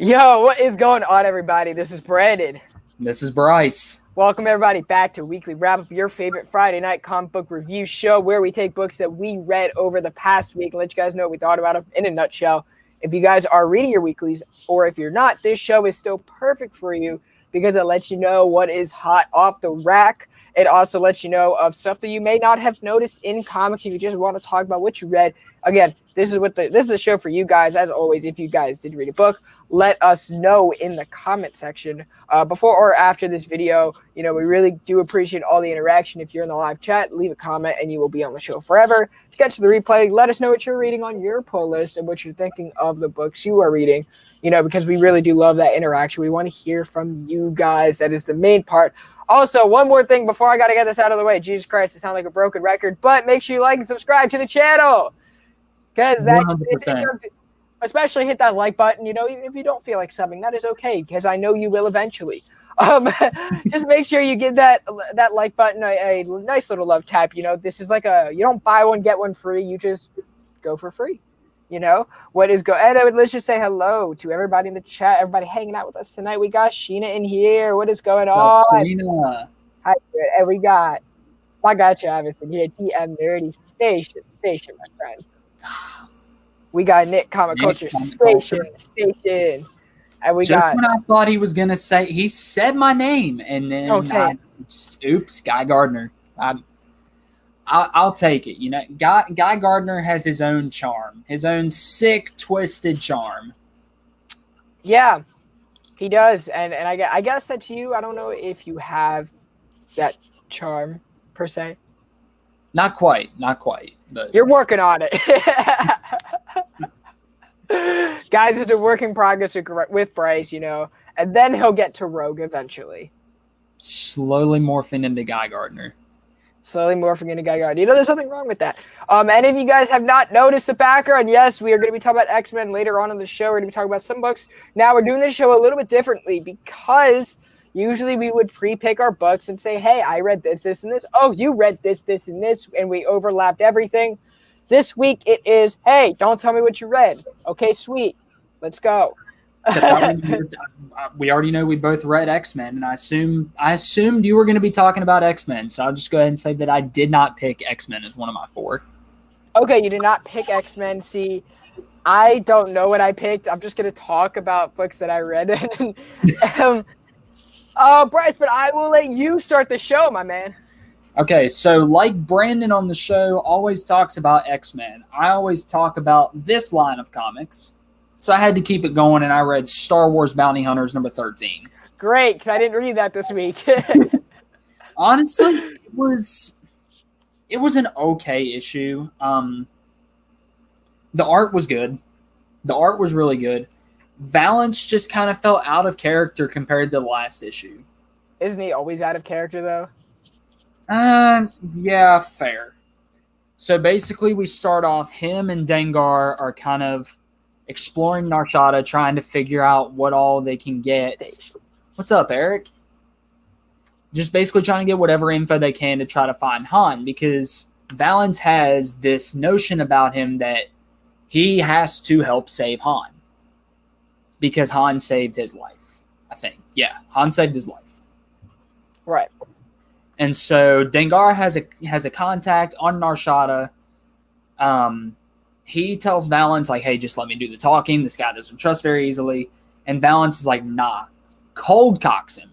Yo, what is going on, everybody? This is Brandon. This is Bryce. Welcome, everybody, back to Weekly Wrap Up, your favorite Friday night comic book review show where we take books that we read over the past week and let you guys know what we thought about them in a nutshell. If you guys are reading your weeklies, or if you're not, this show is still perfect for you because it lets you know what is hot off the rack. It also lets you know of stuff that you may not have noticed in comics if you just want to talk about what you read. Again, this is a show for you guys. As always, if you guys did read a book, let us know in the comment section before or after this video. You know, we really do appreciate all the interaction. If you're in the live chat, leave a comment and you will be on the show forever. Sketch the replay. Let us know what you're reading on your pull list and what you're thinking of the books you are reading, you know, because we really do love that interaction. We want to hear from you guys. That is the main part. Also, one more thing before I got to get this out of the way. Jesus Christ, it sounds like a broken record, but make sure you like and subscribe to the channel because that especially hit that like button. You know, if you don't feel like subbing, that is okay because I know you will eventually. Just make sure you give that like button a nice little love tap. You know, this is like you don't buy one get one free. You just go for free. You know what is going? And let's just say hello to everybody in the chat. Everybody hanging out with us tonight. We got Sheena in here. What is going on? Sheena. Hi, and we got Travis in here. TM Nerdy Station, my friend. We got Nick Comic Culture Station, and we just got. When I thought he was gonna say, he said my name, and then oops, Guy Gardner. I'll take it. You know, Guy Gardner has his own charm, his own sick, twisted charm. Yeah, he does, and I guess that's you. I don't know if you have that charm per se. Not quite. But you're working on it. Guys, it's a work in progress with Bryce, you know, and then he'll get to Rogue eventually. Slowly morphing into Guy Gardner. You know, there's nothing wrong with that. And if you guys have not noticed the background, yes, we are going to be talking about X-Men later on in the show. We're going to be talking about some books. Now we're doing this show a little bit differently because usually we would pre-pick our books and say, hey, I read this, and this. Oh, you read this, and this, and we overlapped everything. This week it is, hey, don't tell me what you read. Okay, sweet. Let's go. We already know we both read X-Men, and I assumed you were going to be talking about X-Men, so I'll just go ahead and say that I did not pick X-Men as one of my 4. Okay, you did not pick X-Men. See, I don't know what I picked. I'm just going to talk about books that I read. Bryce, but I will let you start the show, my man. Okay, so like Brandon on the show always talks about X-Men, I always talk about this line of comics. So I had to keep it going, and I read Star Wars Bounty Hunters number 13. Great, because I didn't read that this week. Honestly, it was an okay issue. The art was good. The art was really good. Valance just kind of felt out of character compared to the last issue. Isn't he always out of character, though? Yeah, fair. So basically, we start off, him and Dengar are kind of exploring Narshada, trying to figure out what all they can get. What's up, Eric? Just basically trying to get whatever info they can to try to find Han, because Valance has this notion about him that he has to help save Han. Because Han saved his life, I think. Yeah, Han saved his life. Right. And so Dengar has a contact on Narshada. He tells Valance, like, hey, just let me do the talking. This guy doesn't trust very easily. And Valance is like, nah. Cold cocks him.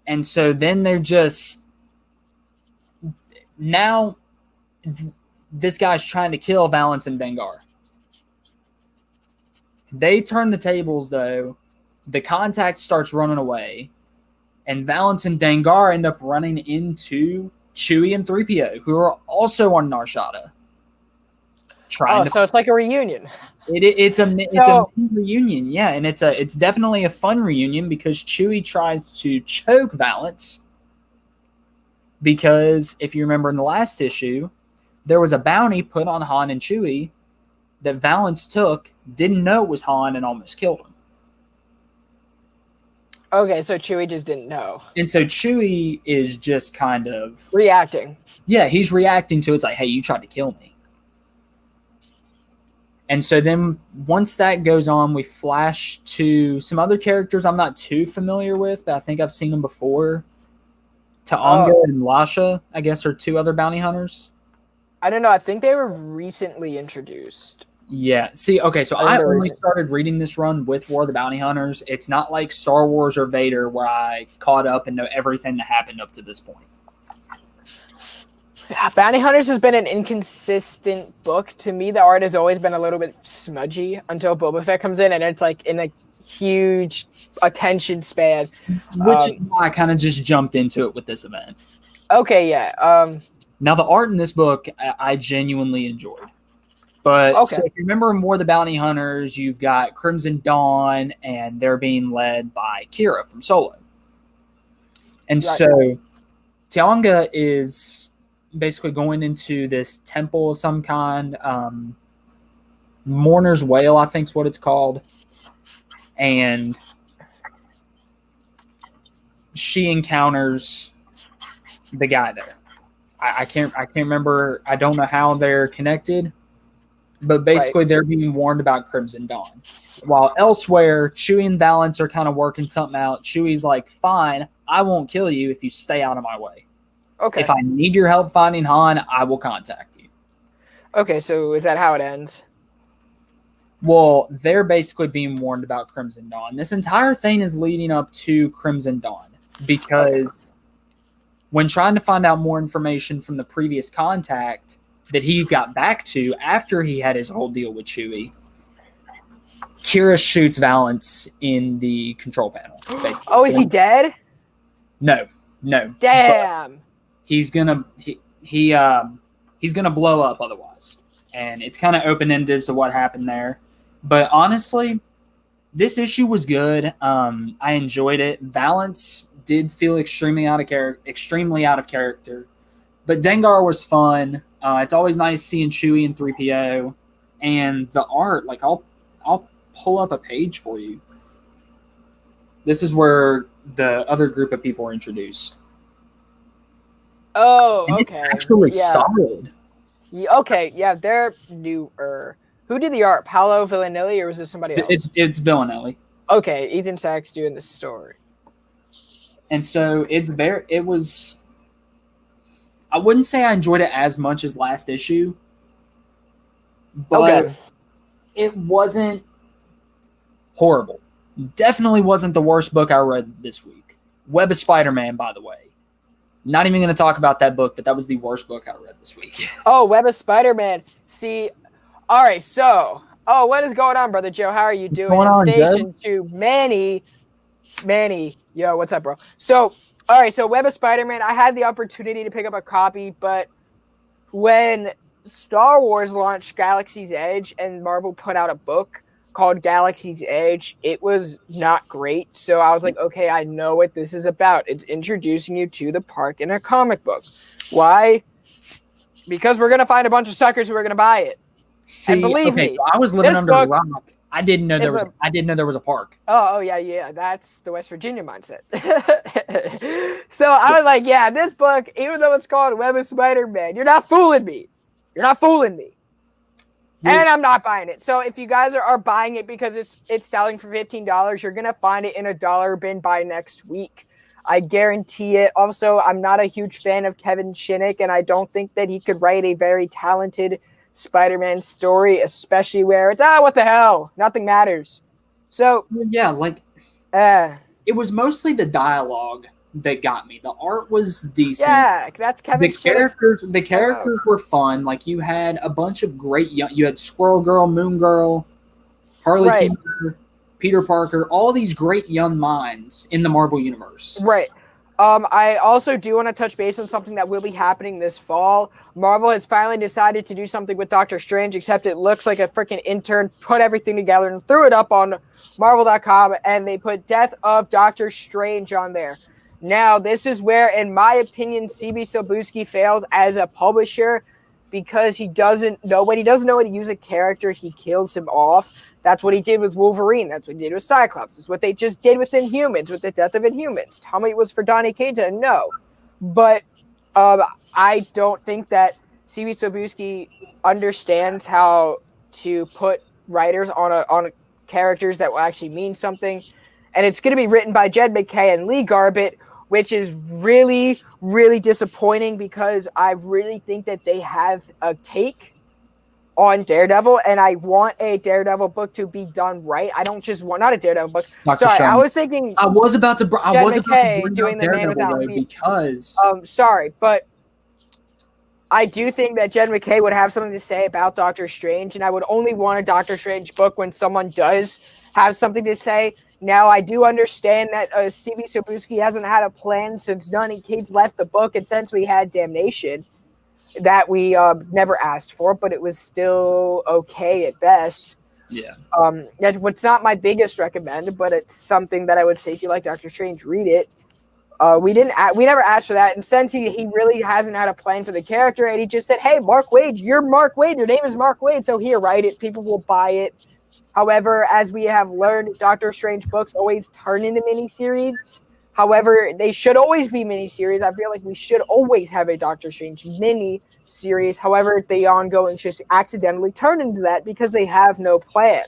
And so then they're just... Now, this guy's trying to kill Valance and Dengar. They turn the tables, though. The contact starts running away. And Valance and Dengar end up running into Chewie and 3PO, who are also on Narshada. So it's like a reunion. It's a reunion, yeah, and it's definitely a fun reunion because Chewie tries to choke Valance. Because if you remember in the last issue, there was a bounty put on Han and Chewie that Valance took, didn't know it was Han, and almost killed him. Okay, so Chewie just didn't know. And so Chewie is just kind of... reacting. Yeah, he's reacting to it. It's like, hey, you tried to kill me. And so then once that goes on, we flash to some other characters I'm not too familiar with, but I think I've seen them before. Taonga and Lasha, I guess, are two other bounty hunters. I don't know. I think they were recently introduced. Yeah. See, okay, so I only started reading this run with War of the Bounty Hunters. It's not like Star Wars or Vader where I caught up and know everything that happened up to this point. Yeah, Bounty Hunters has been an inconsistent book. To me, the art has always been a little bit smudgy until Boba Fett comes in, and it's like in a huge attention span. Which is why I kind of just jumped into it with this event. Okay, yeah. Now, the art in this book, I genuinely enjoyed. But so if you remember in War of the Bounty Hunters, you've got Crimson Dawn, and they're being led by Kira from Solo. And so Taonga is basically going into this temple of some kind. Mourner's Wail, I think is what it's called. And she encounters the guy there. I can't remember. I don't know how they're connected. But basically, they're being warned about Crimson Dawn. While elsewhere, Chewie and Valance are kind of working something out. Chewie's like, fine, I won't kill you if you stay out of my way. Okay. If I need your help finding Han, I will contact you. Okay, so is that how it ends? Well, they're basically being warned about Crimson Dawn. This entire thing is leading up to Crimson Dawn. Because when trying to find out more information from the previous contact that he got back to after he had his whole deal with Chewie, Kira shoots Valance in the control panel. Oh, is he dead? No. Damn. But he's gonna blow up otherwise, and it's kind of open ended as to what happened there. But honestly, this issue was good. I enjoyed it. Valance did feel extremely out of character, but Dengar was fun. It's always nice seeing Chewie and 3PO, and the art. Like I'll pull up a page for you. This is where the other group of people are introduced. Oh, and okay. It's actually solid. Yeah, okay, yeah, they're newer. Who did the art? Paolo Villanelli, or was it somebody else? It's Villanelli. Okay, Ethan Sachs doing the story. And so I wouldn't say I enjoyed it as much as last issue, but it wasn't horrible. Definitely wasn't the worst book I read this week. Web of Spider-Man, by the way. Not even going to talk about that book, but that was the worst book I read this week. Oh, Web of Spider-Man. See, all right, so, what is going on, Brother Joe? How are you doing? I'm stationed to Manny. Yo, what's up, bro? So, all right, so Web of Spider-Man, I had the opportunity to pick up a copy, but when Star Wars launched Galaxy's Edge and Marvel put out a book called Galaxy's Edge, it was not great. So I was like, okay, I know what this is about. It's introducing you to the park in a comic book. Why? Because we're going to find a bunch of suckers who are going to buy it. See, and believe me, so I was living under a rock. I didn't know there was a park. Oh yeah, that's the West Virginia mindset. So I was like, yeah, this book, even though it's called Web of Spider-Man, you're not fooling me. And I'm not buying it. So if you guys are buying it because it's selling for $15, you're gonna find it in a dollar bin by next week. I guarantee it. Also, I'm not a huge fan of Kevin Shinnick, and I don't think that he could write a very talented Spider-Man story, especially where it's what the hell, nothing matters. So yeah, like it was mostly the dialogue that got me. The art was decent. Yeah, that's Kevin. The characters were fun. Like you had a bunch of great you had Squirrel Girl, Moon Girl, Harley Quinn, Peter Parker, all these great young minds in the Marvel universe. Right. I also do want to touch base on something that will be happening this fall. Marvel has finally decided to do something with Doctor Strange, except it looks like a freaking intern put everything together and threw it up on Marvel.com, and they put Death of Doctor Strange on there. Now, this is where, in my opinion, CB Silbuski fails as a publisher because he doesn't know when he doesn't know how to use a character, he kills him off. That's what he did with Wolverine. That's what he did with Cyclops. It's what they just did with Inhumans, with the death of Inhumans. Tell me it was for Donny Cates? No. But I don't think that CB Silbuski understands how to put writers on characters that will actually mean something. And it's going to be written by Jed MacKay and Lee Garbett, which is really, really disappointing because I really think that they have a take on Daredevil, and I want a Daredevil book to be done right. I don't just want, not a Daredevil book. Dr. Sorry, Strange. I was thinking I was about to bring doing up the Man Daredevil Without though, Fear. because Sorry, but I do think that Jed MacKay would have something to say about Doctor Strange, and I would only want a Doctor Strange book when someone does have something to say. Now, I do understand that C.B. Sobuski hasn't had a plan since Donny Cates left the book, and since we had Damnation, that we never asked for, but it was still okay at best. yeah. It's not my biggest recommend, but it's something that I would say if you like Doctor Strange, read it. We never asked for that, and since he really hasn't had a plan for the character, and he just said, "Hey, Mark Waid, you're Mark Waid. Your name is Mark Waid, so here, write it. People will buy it." However, as we have learned, Doctor Strange books always turn into miniseries. However, they should always be miniseries. I feel like we should always have a Doctor Strange mini-series. However, the ongoing just accidentally turn into that because they have no plan,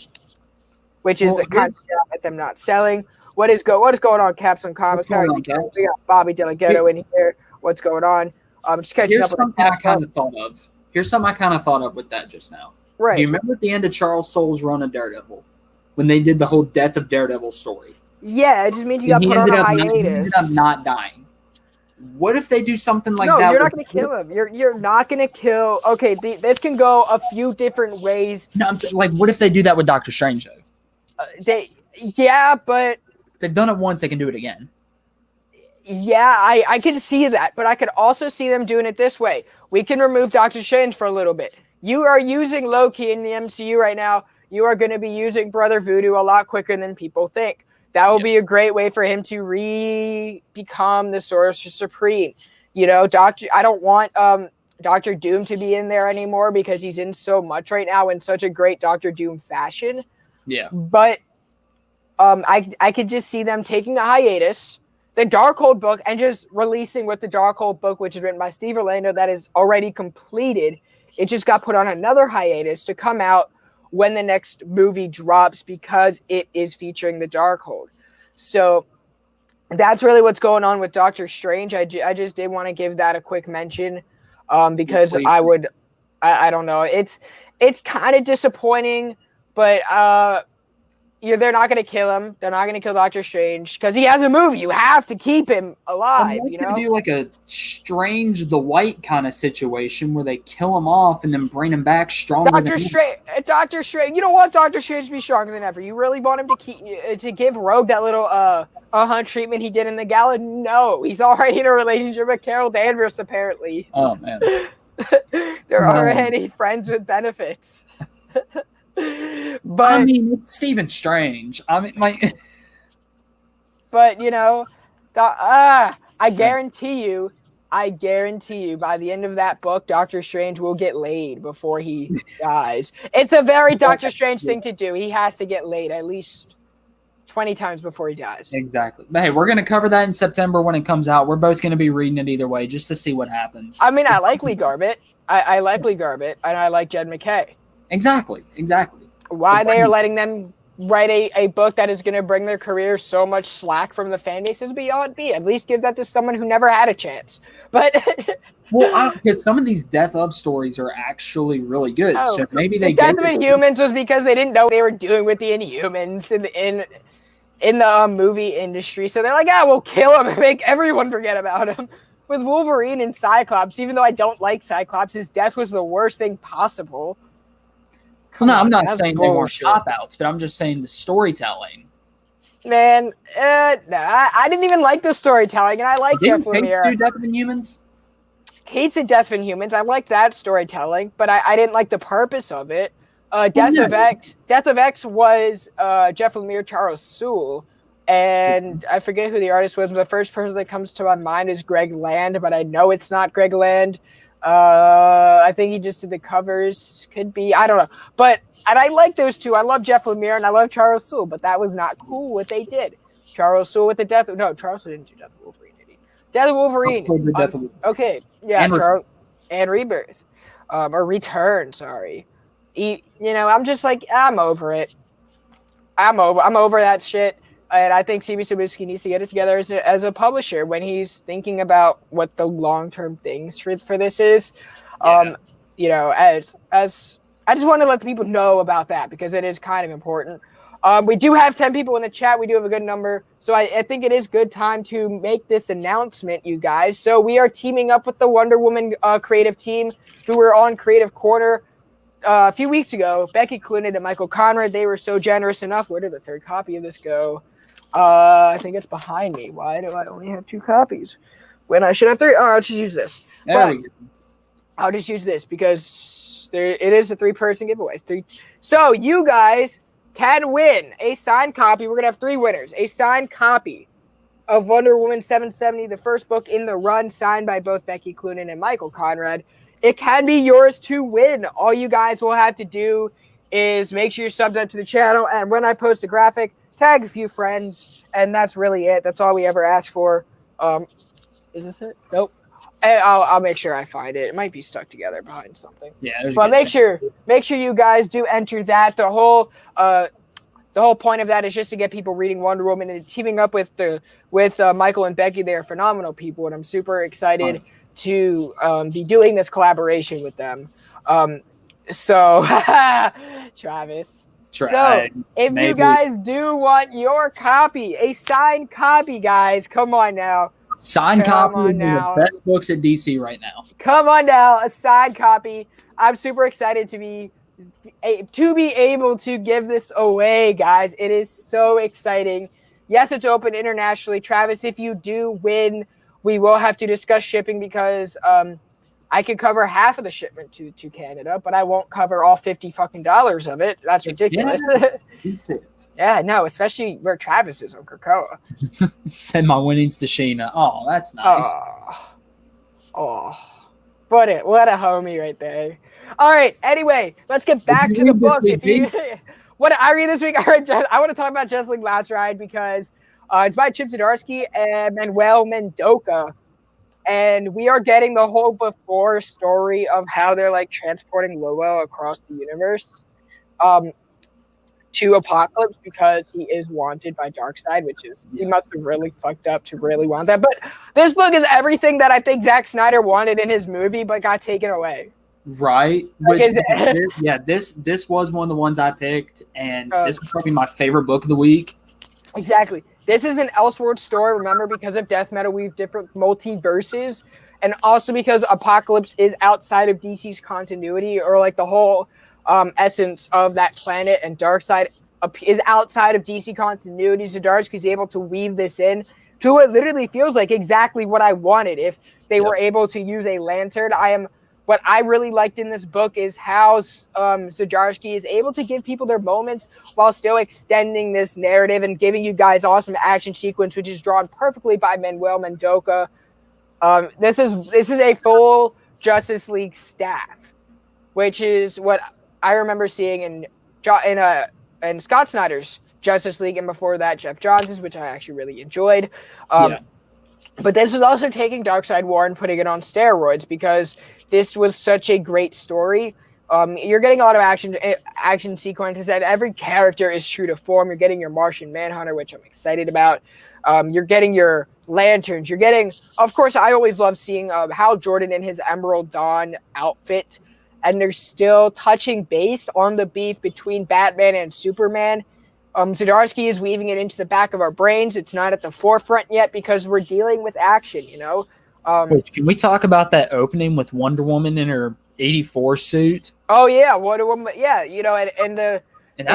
which is a kind of at them not selling. What is going on, Caps on Comics? What's going on, Caps? We got Bobby Delgado in here. What's going on? Just catching up. Here's something I kind of thought of. Here's something I kind of thought of with that just now. Right. Do you remember at the end of Charles Soule's run of Daredevil when they did the whole Death of Daredevil story? Yeah, it just means you got put on a hiatus. He ended up not dying. What if they do something like that? No, you're not going to kill him. You're not going to kill. Okay, this can go a few different ways. No, I'm saying, like, what if they do that with Doctor Strange though? But they've done it once, they can do it again. Yeah, I can see that, but I could also see them doing it this way. We can remove Doctor Strange for a little bit. You are using Loki in the MCU right now. You are going to be using Brother Voodoo a lot quicker than people think. That will be a great way for him to become the Sorcerer Supreme. You know, I don't want Doctor Doom to be in there anymore because he's in so much right now in such a great Doctor Doom fashion. Yeah. But I could just see them taking a hiatus, the Darkhold book, and just releasing with the Darkhold book, which is written by Steve Orlando, that is already completed. It just got put on another hiatus to come out when the next movie drops because it is featuring the Darkhold. So that's really what's going on with Doctor Strange. I just did want to give that a quick mention because I don't know. It's kind of disappointing, but they're not going to kill him. They're not going to kill Doctor Strange because he has a movie. You have to keep him alive. Unless they do like a Strange the White kind of situation where they kill him off and then bring him back stronger. Doctor Strange. You don't want Doctor Strange to be stronger than ever. You really want him to give Rogue that little treatment he did in the gala? No, he's already in a relationship with Carol Danvers apparently. Oh man, they're already friends with benefits. But I mean, it's Stephen Strange. I mean, like, but you know, I guarantee you, by the end of that book, Doctor Strange will get laid before he dies. It's a very Doctor Strange thing to do. He has to get laid at least 20 times before he dies. Exactly. But hey, we're going to cover that in September when it comes out. We're both going to be reading it either way just to see what happens. I mean, I like Lee Garbett. I like Lee Garbett, and I like Jed MacKay. Exactly. Why they are letting them write a book that is going to bring their career so much slack from the fan base is beyond me. At least gives that to someone who never had a chance. But because some of these Death Up stories are actually really good. So maybe they Death of Inhumans was because they didn't know what they were doing with the Inhumans in the movie industry. So they're like, we'll kill him and make everyone forget about him. With Wolverine and Cyclops, even though I don't like Cyclops, his death was the worst thing possible. I'm not saying they were cop-outs, but I'm just saying the storytelling. Man, I didn't even like the storytelling, and I like Jeff Lemire. Didn't Cates do Death of Inhumans? Cates did Death of Inhumans. I like that storytelling, but I didn't like the purpose of it. Death of X was Jeff Lemire, Charles Soule, and I forget who the artist was. The first person that comes to my mind is Greg Land, but I know it's not Greg Land. I think he just did the covers. Could be. I don't know. And I like those two. I love Jeff Lemire and I love Charles Soule, but that was not cool what they did. Charles Soule with the Death of... No, Charles Soule didn't do Death of Wolverine, did he? Death of Wolverine. Okay. Yeah, and Rebirth. Or Return, sorry. I'm just like, I'm over it. I'm over that shit. And I think CB Sabuski needs to get it together as a publisher when he's thinking about what the long-term things for this is. As I just want to let the people know about that because it is kind of important. We do have 10 people in the chat. We do have a good number. So I think it is good time to make this announcement, you guys. So we are teaming up with the Wonder Woman creative team who were on Creative Corner a few weeks ago. Becky Cloonan and Michael Conrad, they were so generous enough. Where did the third copy of this go? I think it's behind me. Why do I only have 2 copies when I should have 3? I'll just use this. I'll just use this because it is a 3-person giveaway. So you guys can win a signed copy. We're going to have 3 winners. A signed copy of Wonder Woman 770, the first book in the run, signed by both Becky Cloonan and Michael Conrad. It can be yours to win. All you guys will have to do is make sure you're subbed up to the channel, and when I post a graphic, tag a few friends, and that's really it. That's all we ever ask for. Is this it? Nope. I'll make sure I find it. It might be stuck together behind something. Yeah, but make sure you guys do enter that. The whole point of that is just to get people reading Wonder Woman and teaming up with Michael and Becky. They are phenomenal people, and I'm super excited to be doing this collaboration with them. So Travis. So if you guys do want your copy, a signed copy, guys, come on now. Signed copy of the best books at DC right now. Come on now, a signed copy. I'm super excited to be able to give this away, guys. It is so exciting. Yes, it's open internationally. Travis, if you do win, we will have to discuss shipping because I could cover half of the shipment to Canada, but I won't cover all $50 of it. That's ridiculous. Yeah, no, especially where Travis is on Krakoa. Send my winnings to Sheena. Oh, that's nice. What a homie right there. All right, anyway, let's get back to the book. What did I read this week? I want to talk about Just League Last Ride because it's by Chip Zdarsky and Manuel Mendoza. And we are getting the whole before story of how they're like transporting Lowell across the universe to Apocalypse because he is wanted by Darkseid, which is he must have really fucked up to really want that. But this book is everything that I think Zack Snyder wanted in his movie, but got taken away. Right. This was one of the ones I picked, and this was probably my favorite book of the week. Exactly. This is an Elseworld story, remember, because of Death Metal, we've different multiverses, and also because Apocalypse is outside of DC's continuity, or like the whole essence of that planet, and Darkseid is outside of DC continuity. Zdarsky is able to weave this in to what literally feels like exactly what I wanted. If they were able to use a lantern, what I really liked in this book is how Zdarsky is able to give people their moments while still extending this narrative and giving you guys awesome action sequence, which is drawn perfectly by Manuel Mendoza. This is a full Justice League staff, which is what I remember seeing in Scott Snyder's Justice League, and before that, Jeff Johns', which I actually really enjoyed. But this is also taking Darkseid War and putting it on steroids because this was such a great story. You're getting a lot of action sequences, and every character is true to form. You're getting your Martian Manhunter, which I'm excited about. You're getting your lanterns. You're getting, of course, I always love seeing Hal Jordan in his Emerald Dawn outfit, and they're still touching base on the beef between Batman and Superman. Zdarsky is weaving it into the back of our brains. It's not at the forefront yet because we're dealing with action, you know? Can we talk about that opening with Wonder Woman in her 84 suit? Oh, yeah, Wonder Woman. Yeah, you know, and the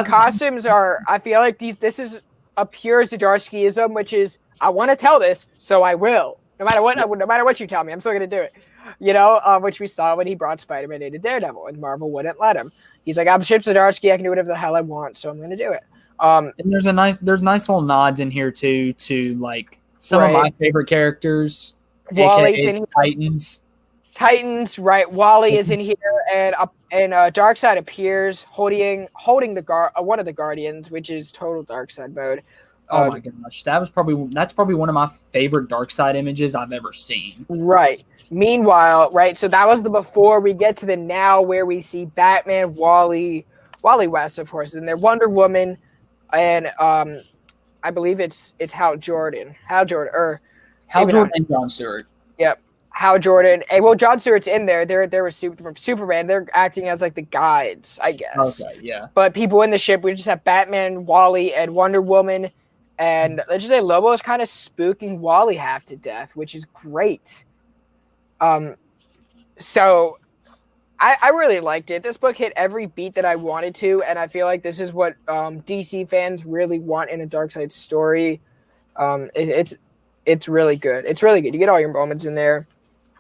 costumes are, I feel like this is a pure Zdarskyism, which is, I want to tell this, so I will. No matter what you tell me, I'm still going to do it. You know, which we saw when he brought Spider-Man into Daredevil, and Marvel wouldn't let him. He's like, I'm Chip Zdarsky, I can do whatever the hell I want, so I'm going to do it. And there's nice little nods in here too to like some of my favorite characers. Wally's in here. Titans, right? Wally is in here, and Darkseid appears holding the one of the Guardians, which is total Darkseid mode. Oh my gosh, that's probably one of my favorite Darkseid images I've ever seen. Right. Meanwhile, right, so that was the before. We get to the now where we see Batman, Wally West, of course, and they're Wonder Woman, and I believe it's Hal Jordan, And John Stewart. Yep, Hal Jordan. Hey, well, John Stewart's in there. They're with Superman. They're acting as like the guides, I guess. Okay, yeah. But people in the ship, we just have Batman, Wally, and Wonder Woman. And let's just say Lobo is kind of spooking Wally half to death, which is great. So I really liked it. This book hit every beat that I wanted to, and I feel like this is what DC fans really want in a Darkseid story. It's really good. It's really good. You get all your moments in there,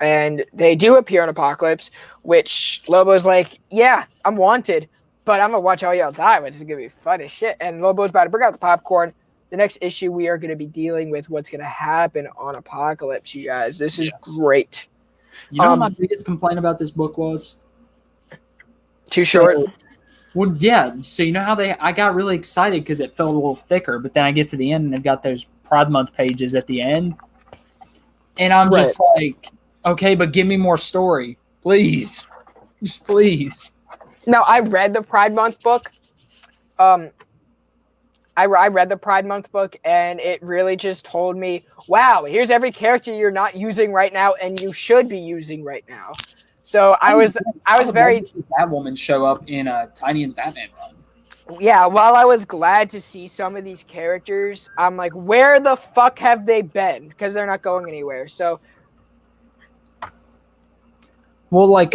and they do appear in Apocalypse, which Lobo's like, yeah, I'm wanted, but I'm gonna watch all y'all die, which is gonna be fun as shit. And Lobo's about to bring out the popcorn. The next issue, we are going to be dealing with what's going to happen on Apocalypse, you guys. This is great. You know what my biggest complaint about this book was? Too short? Well, yeah. So you know how I got really excited because it felt a little thicker, but then I get to the end and they've got those Pride Month pages at the end. And I'm just like, okay, but give me more story. Please. Just please. No, I read the Pride Month book. I read the Pride Month book, and it really just told me, wow, here's every character you're not using right now and you should be using right now. So I was very Batwoman show up in a Tinian's Batman run. Yeah, while I was glad to see some of these characters, I'm like, where the fuck have they been? Because they're not going anywhere. So well, like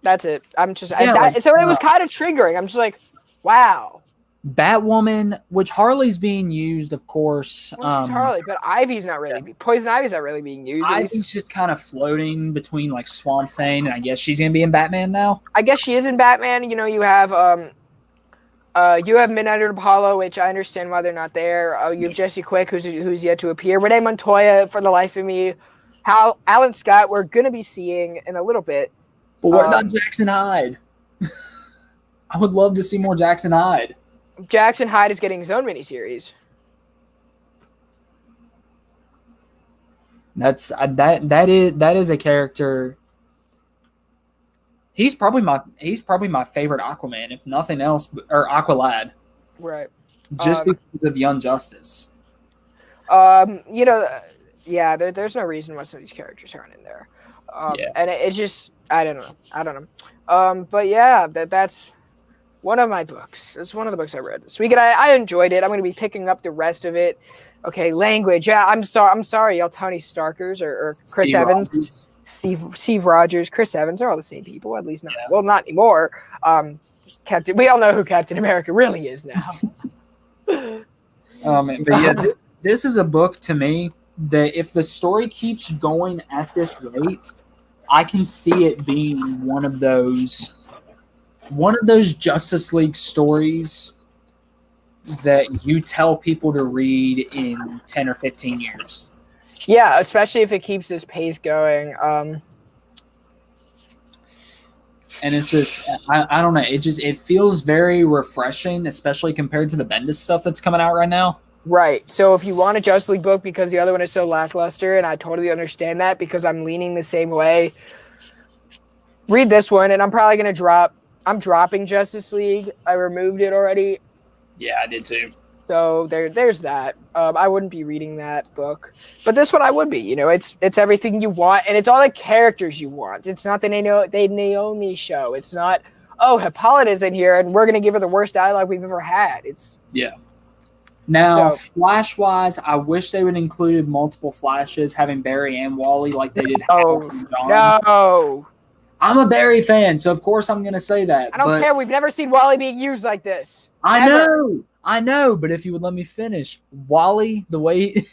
that's it. I'm just so it was kind of triggering. I'm just like, wow. Batwoman, which Harley's being used, of course. Harley, but Ivy's not really. Poison Ivy's not really being used. Ivy's just kind of floating between like Swamp Thing, and I guess she's gonna be in Batman now. I guess she is in Batman. You know, you have Midnight Apollo, which I understand why they're not there. You have Jesse Quick, who's yet to appear. Renee Montoya, for the life of me. Alan Scott, we're gonna be seeing in a little bit. But what about Jackson Hyde? I would love to see more Jackson Hyde. Jackson Hyde is getting his own miniseries. That is a character. He's probably my favorite Aquaman, if nothing else, or Aqualad. Right. Just because of Young Justice. You know, yeah. There's no reason why some of these characters aren't in there. And it's just I don't know. But yeah, that's one of my books. It's one of the books I read this week, and I enjoyed it. I'm going to be picking up the rest of it. Okay, language. Yeah, I'm sorry, y'all Tony Starkers or Chris Steve Evans, Rogers. Steve Rogers, Chris Evans. They're all the same people, at least not. Yeah. Well, not anymore. We all know who Captain America really is now. But yeah, this is a book to me that if the story keeps going at this rate, I can see it being one of those Justice League stories that you tell people to read in 10 or 15 years. Yeah, especially if it keeps this pace going. And it's just, I don't know. It feels very refreshing, especially compared to the Bendis stuff that's coming out right now. Right. So if you want a Justice League book because the other one is so lackluster, and I totally understand that because I'm leaning the same way, read this one, and I'm probably going to I'm dropping Justice League. I removed it already. Yeah, I did too. So there's that. I wouldn't be reading that book, but this one I would be. You know, it's everything you want, and it's all the characters you want. It's not the Naomi show. It's not Hippolyta's in here, and we're gonna give her the worst dialogue we've ever had. Now, Flash-wise, I wish they would include multiple Flashes, having Barry and Wally like they did. No. I'm a Barry fan, so of course I'm going to say that. I don't care. We've never seen Wally being used like this. I know, but if you would let me finish, Wally, the way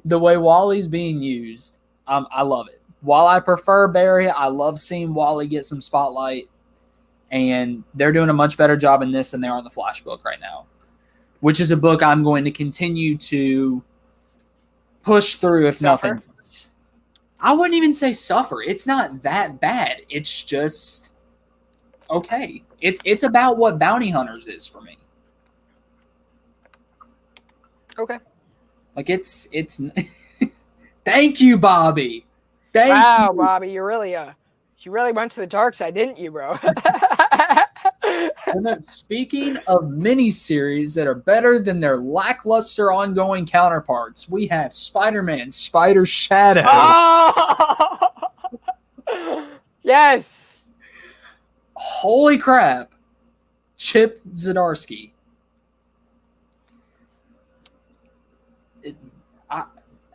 Wally's being used, I love it. While I prefer Barry, I love seeing Wally get some spotlight, and they're doing a much better job in this than they are in the Flash book right now, which is a book I'm going to continue to push through if nothing else. I wouldn't even say suffer. It's not that bad. It's just okay. It's about what Bounty Hunters is for me. Okay. Like it's thank you, Bobby. Wow, Thank you. Bobby, you really went to the dark side, didn't you, bro? And then speaking of miniseries that are better than their lackluster ongoing counterparts, we have Spider-Man, Spider Shadow. Oh! Yes. Holy crap. Chip Zdarsky.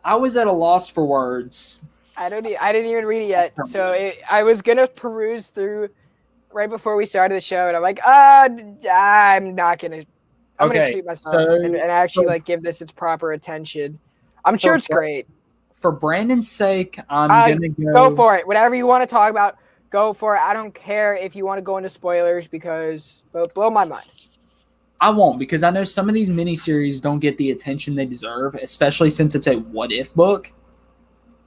I was at a loss for words. I didn't even read it yet. So I was gonna peruse through right before we started the show, and I'm like, I'm not gonna. I'm gonna treat myself and actually like give this its proper attention. I'm sure it's great. For Brandon's sake, I'm gonna go for it. Whatever you want to talk about, go for it. I don't care if you want to go into spoilers because blow my mind. I won't, because I know some of these miniseries don't get the attention they deserve, especially since it's a what-if book.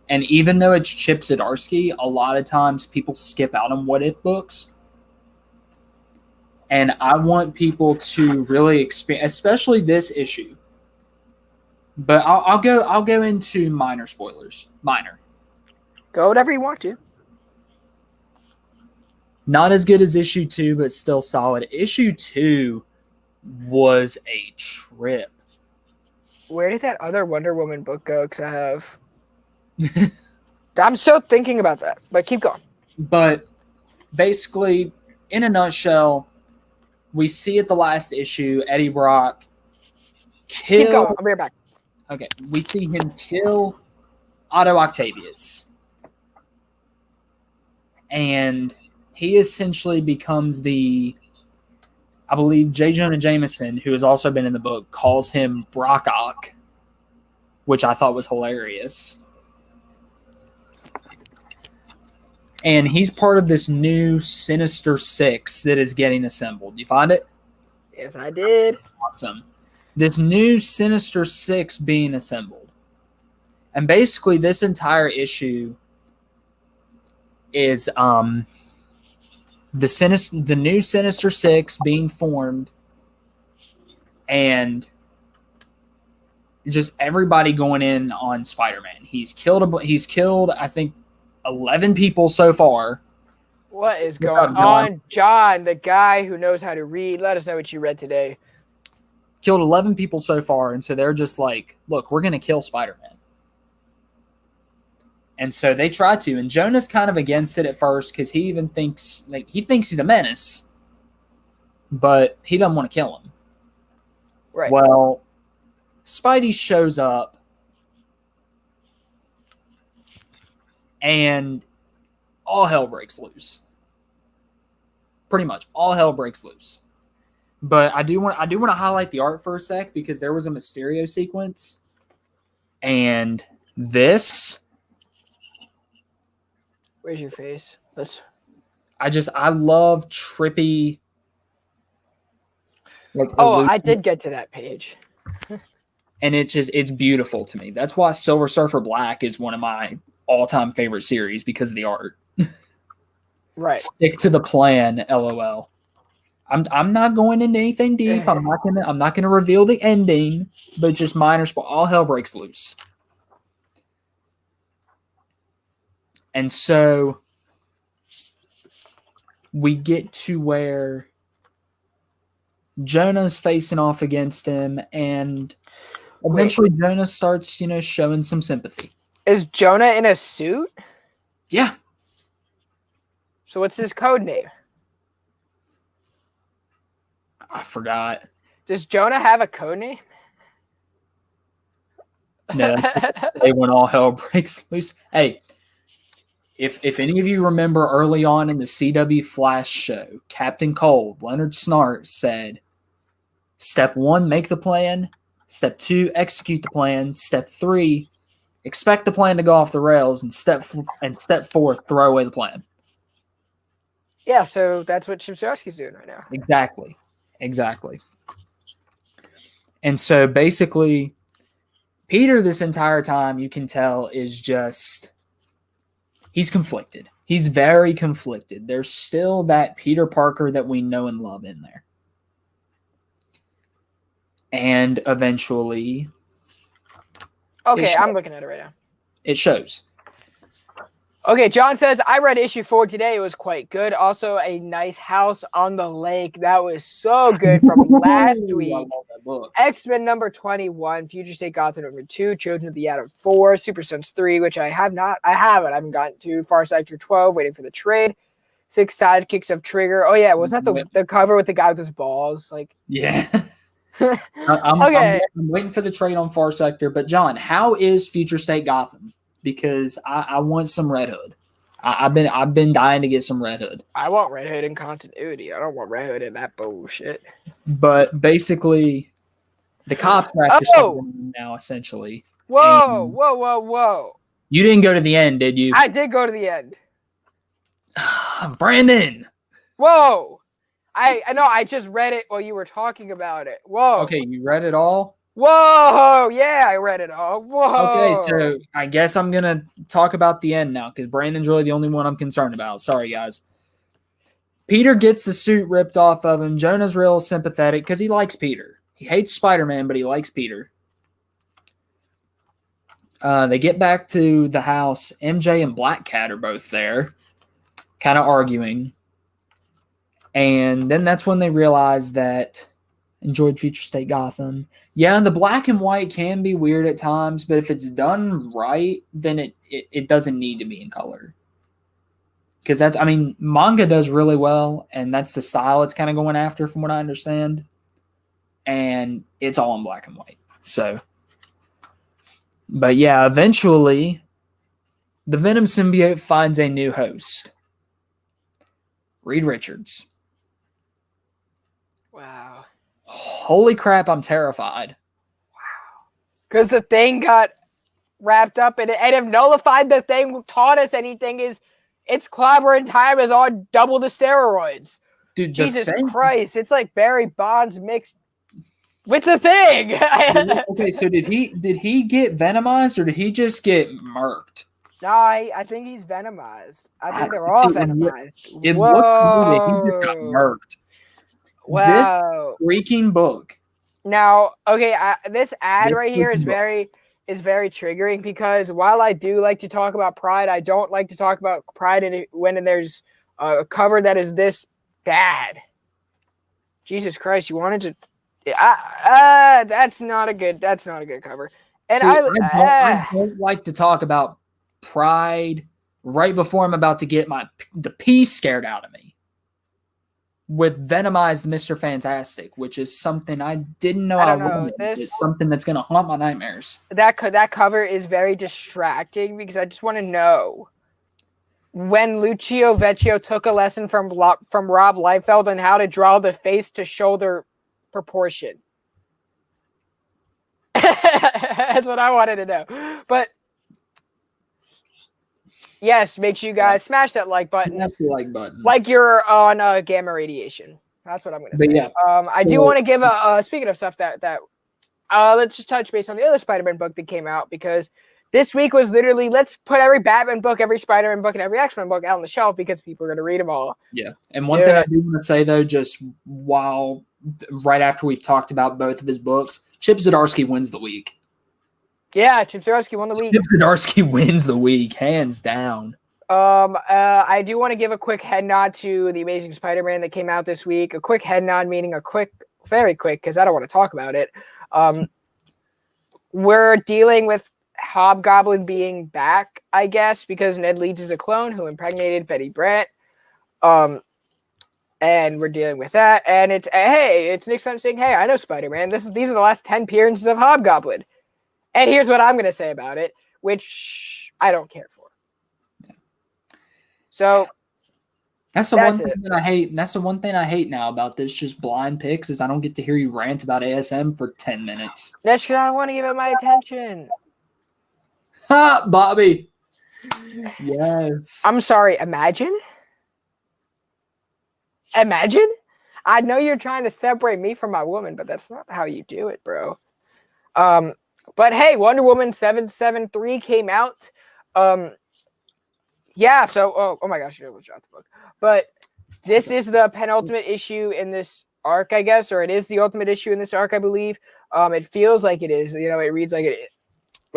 And even though it's Chip Zdarsky, a lot of times people skip out on what-if books. And I want people to really experience, especially this issue. But I'll go into minor spoilers. Minor. Go whatever you want to. Not as good as issue 2, but still solid. Issue 2 was a trip. Where did that other Wonder Woman book go? Because I'm still thinking about that, but keep going. But basically, in a nutshell, we see at the last issue Eddie Brock kill. Keep going. I'll be right back. Okay, we see him kill Otto Octavius, and he essentially becomes I believe J. Jonah Jameson, who has also been in the book, calls him Brock Ock, which I thought was hilarious. And he's part of this new Sinister Six that is getting assembled. You find it? Yes, I did. Awesome. This new Sinister Six being assembled. And basically this entire issue is the new Sinister Six being formed, and just everybody going in on Spider-Man. He's killed I think 11 people so far. What is going on, John, the guy who knows how to read? Let us know what you read today. Killed 11 people so far, and so they're just like, look, we're going to kill Spider-Man. And so they try to, and Jonah's kind of against it at first because he even thinks he's a menace, but he doesn't want to kill him. Right. Well, Spidey shows up, and all hell breaks loose. Pretty much, all hell breaks loose. But I do want to highlight the art for a sec because there was a Mysterio sequence, and this. Where's your face? I love trippy. I did get to that page. And it's beautiful to me. That's why Silver Surfer Black is one of my all-time favorite series because of the art. Right. Stick to the plan, LOL. I'm not going into anything deep. I'm not gonna reveal the ending, but just minor all hell breaks loose. And so we get to where Jonah's facing off against him, and eventually Jonah starts, showing some sympathy. Is Jonah in a suit? Yeah. So what's his code name? I forgot. Does Jonah have a code name? No. When all hell breaks loose. Hey, if any of you remember early on in the CW Flash show, Captain Cold, Leonard Snart, said, Step 1, make the plan. Step 2, execute the plan. Step 3, expect the plan to go off the rails. And step 4, throw away the plan. Yeah, so that's what Chibzowski's doing right now. Exactly. And so basically, Peter this entire time, you can tell, is just... he's conflicted. He's very conflicted. There's still that Peter Parker that we know and love in there. And eventually, Okay, I'm looking at it right now. It shows. Okay, John says, I read issue 4 today. It was quite good. Also, a nice house on the lake. That was so good from last week. I love that book. X-Men number 21, Future State Gotham number 2, Children of the Atom 4, Super Sons 3, which I haven't gotten to, Far Sector 12, waiting for the trade, 6 Sidekicks of Trigger. Oh yeah, wasn't that the cover with the guy with his balls? Like, yeah. Okay. I'm waiting for the trade on Far Sector. But John, how is Future State Gotham? Because I want some Red Hood. I've been dying to get some Red Hood. I want Red Hood in continuity. I don't want Red Hood in that bullshit. But basically, the cop practice now essentially. Whoa! You didn't go to the end, did you? I did go to the end. Brandon. Whoa! I know. I just read it while you were talking about it. Whoa. Okay, you read it all? Whoa! Yeah, I read it all. Whoa! Okay, so I guess I'm gonna talk about the end now because Brandon's really the only one I'm concerned about. Sorry, guys. Peter gets the suit ripped off of him. Jonah's real sympathetic because he likes Peter. He hates Spider-Man, but he likes Peter. They get back to the house. MJ and Black Cat are both there, kind of arguing. And then that's when they realize that enjoyed Future State Gotham. Yeah, the black and white can be weird at times, but if it's done right, then it doesn't need to be in color. Because manga does really well, and that's the style it's kind of going after from what I understand. And it's all in black and white. So, but yeah, eventually, the Venom symbiote finds a new host. Reed Richards. Wow. Holy crap, I'm terrified. Wow. Because the thing got wrapped up in it. And if nullified the thing taught us anything is its clobber in time is on double the steroids. Dude, Jesus Christ. It's like Barry Bonds mixed with the thing. Okay, so did he get venomized or did he just get murked? No, I think he's venomized. I think they're all venomized. It looked like he just got murked. Wow. This freaking book. Now, okay, this ad right here is very triggering because while I do like to talk about Pride, I don't like to talk about Pride when there's a cover that is this bad. Jesus Christ, you wanted to that's not a good cover. And see, I don't like to talk about Pride right before I'm about to get the pee scared out of me with Venomized Mr. Fantastic, which is something I didn't know I wanted. It's something that's going to haunt my nightmares. That cover is very distracting because I just want to know when Lucio Vecchio took a lesson from Rob Liefeld on how to draw the face to shoulder proportion. That's what I wanted to know. But yes, make sure you guys smash that like button. Smash the like button. Like you're on gamma radiation. That's what I'm going to say. Yeah. I do want to give speaking of stuff that let's just touch base on the other Spider-Man book that came out because this week was literally let's put every Batman book, every Spider-Man book, and every X-Men book out on the shelf because people are going to read them all. Yeah. And one thing I do want to say though, just right after we've talked about both of his books, Chip Zdarsky wins the week. Yeah, Chip Zdarsky won the week. Chip Zdarsky wins the week, hands down. I do want to give a quick head nod to the Amazing Spider-Man that came out this week. A quick head nod, meaning very quick, because I don't want to talk about it. We're dealing with Hobgoblin being back, I guess, because Ned Leeds is a clone who impregnated Betty Brant. And we're dealing with that. And it's Nick Spencer saying, hey, I know Spider-Man. These are the last 10 appearances of Hobgoblin. And here's what I'm going to say about it, which I don't care for. Yeah. So that's the one thing that I hate. And that's the one thing I hate now about this just blind picks is I don't get to hear you rant about ASM for 10 minutes. That's because I don't want to give it my attention. Ha, Bobby. Yes. I'm sorry. Imagine. I know you're trying to separate me from my woman, but that's not how you do it, bro. But hey, Wonder Woman 773 came out. Yeah, so oh my gosh, I almost dropped the book. But this is the penultimate issue in this arc, I guess, or it is the ultimate issue in this arc, I believe. It feels like it is. You know, it reads like it is.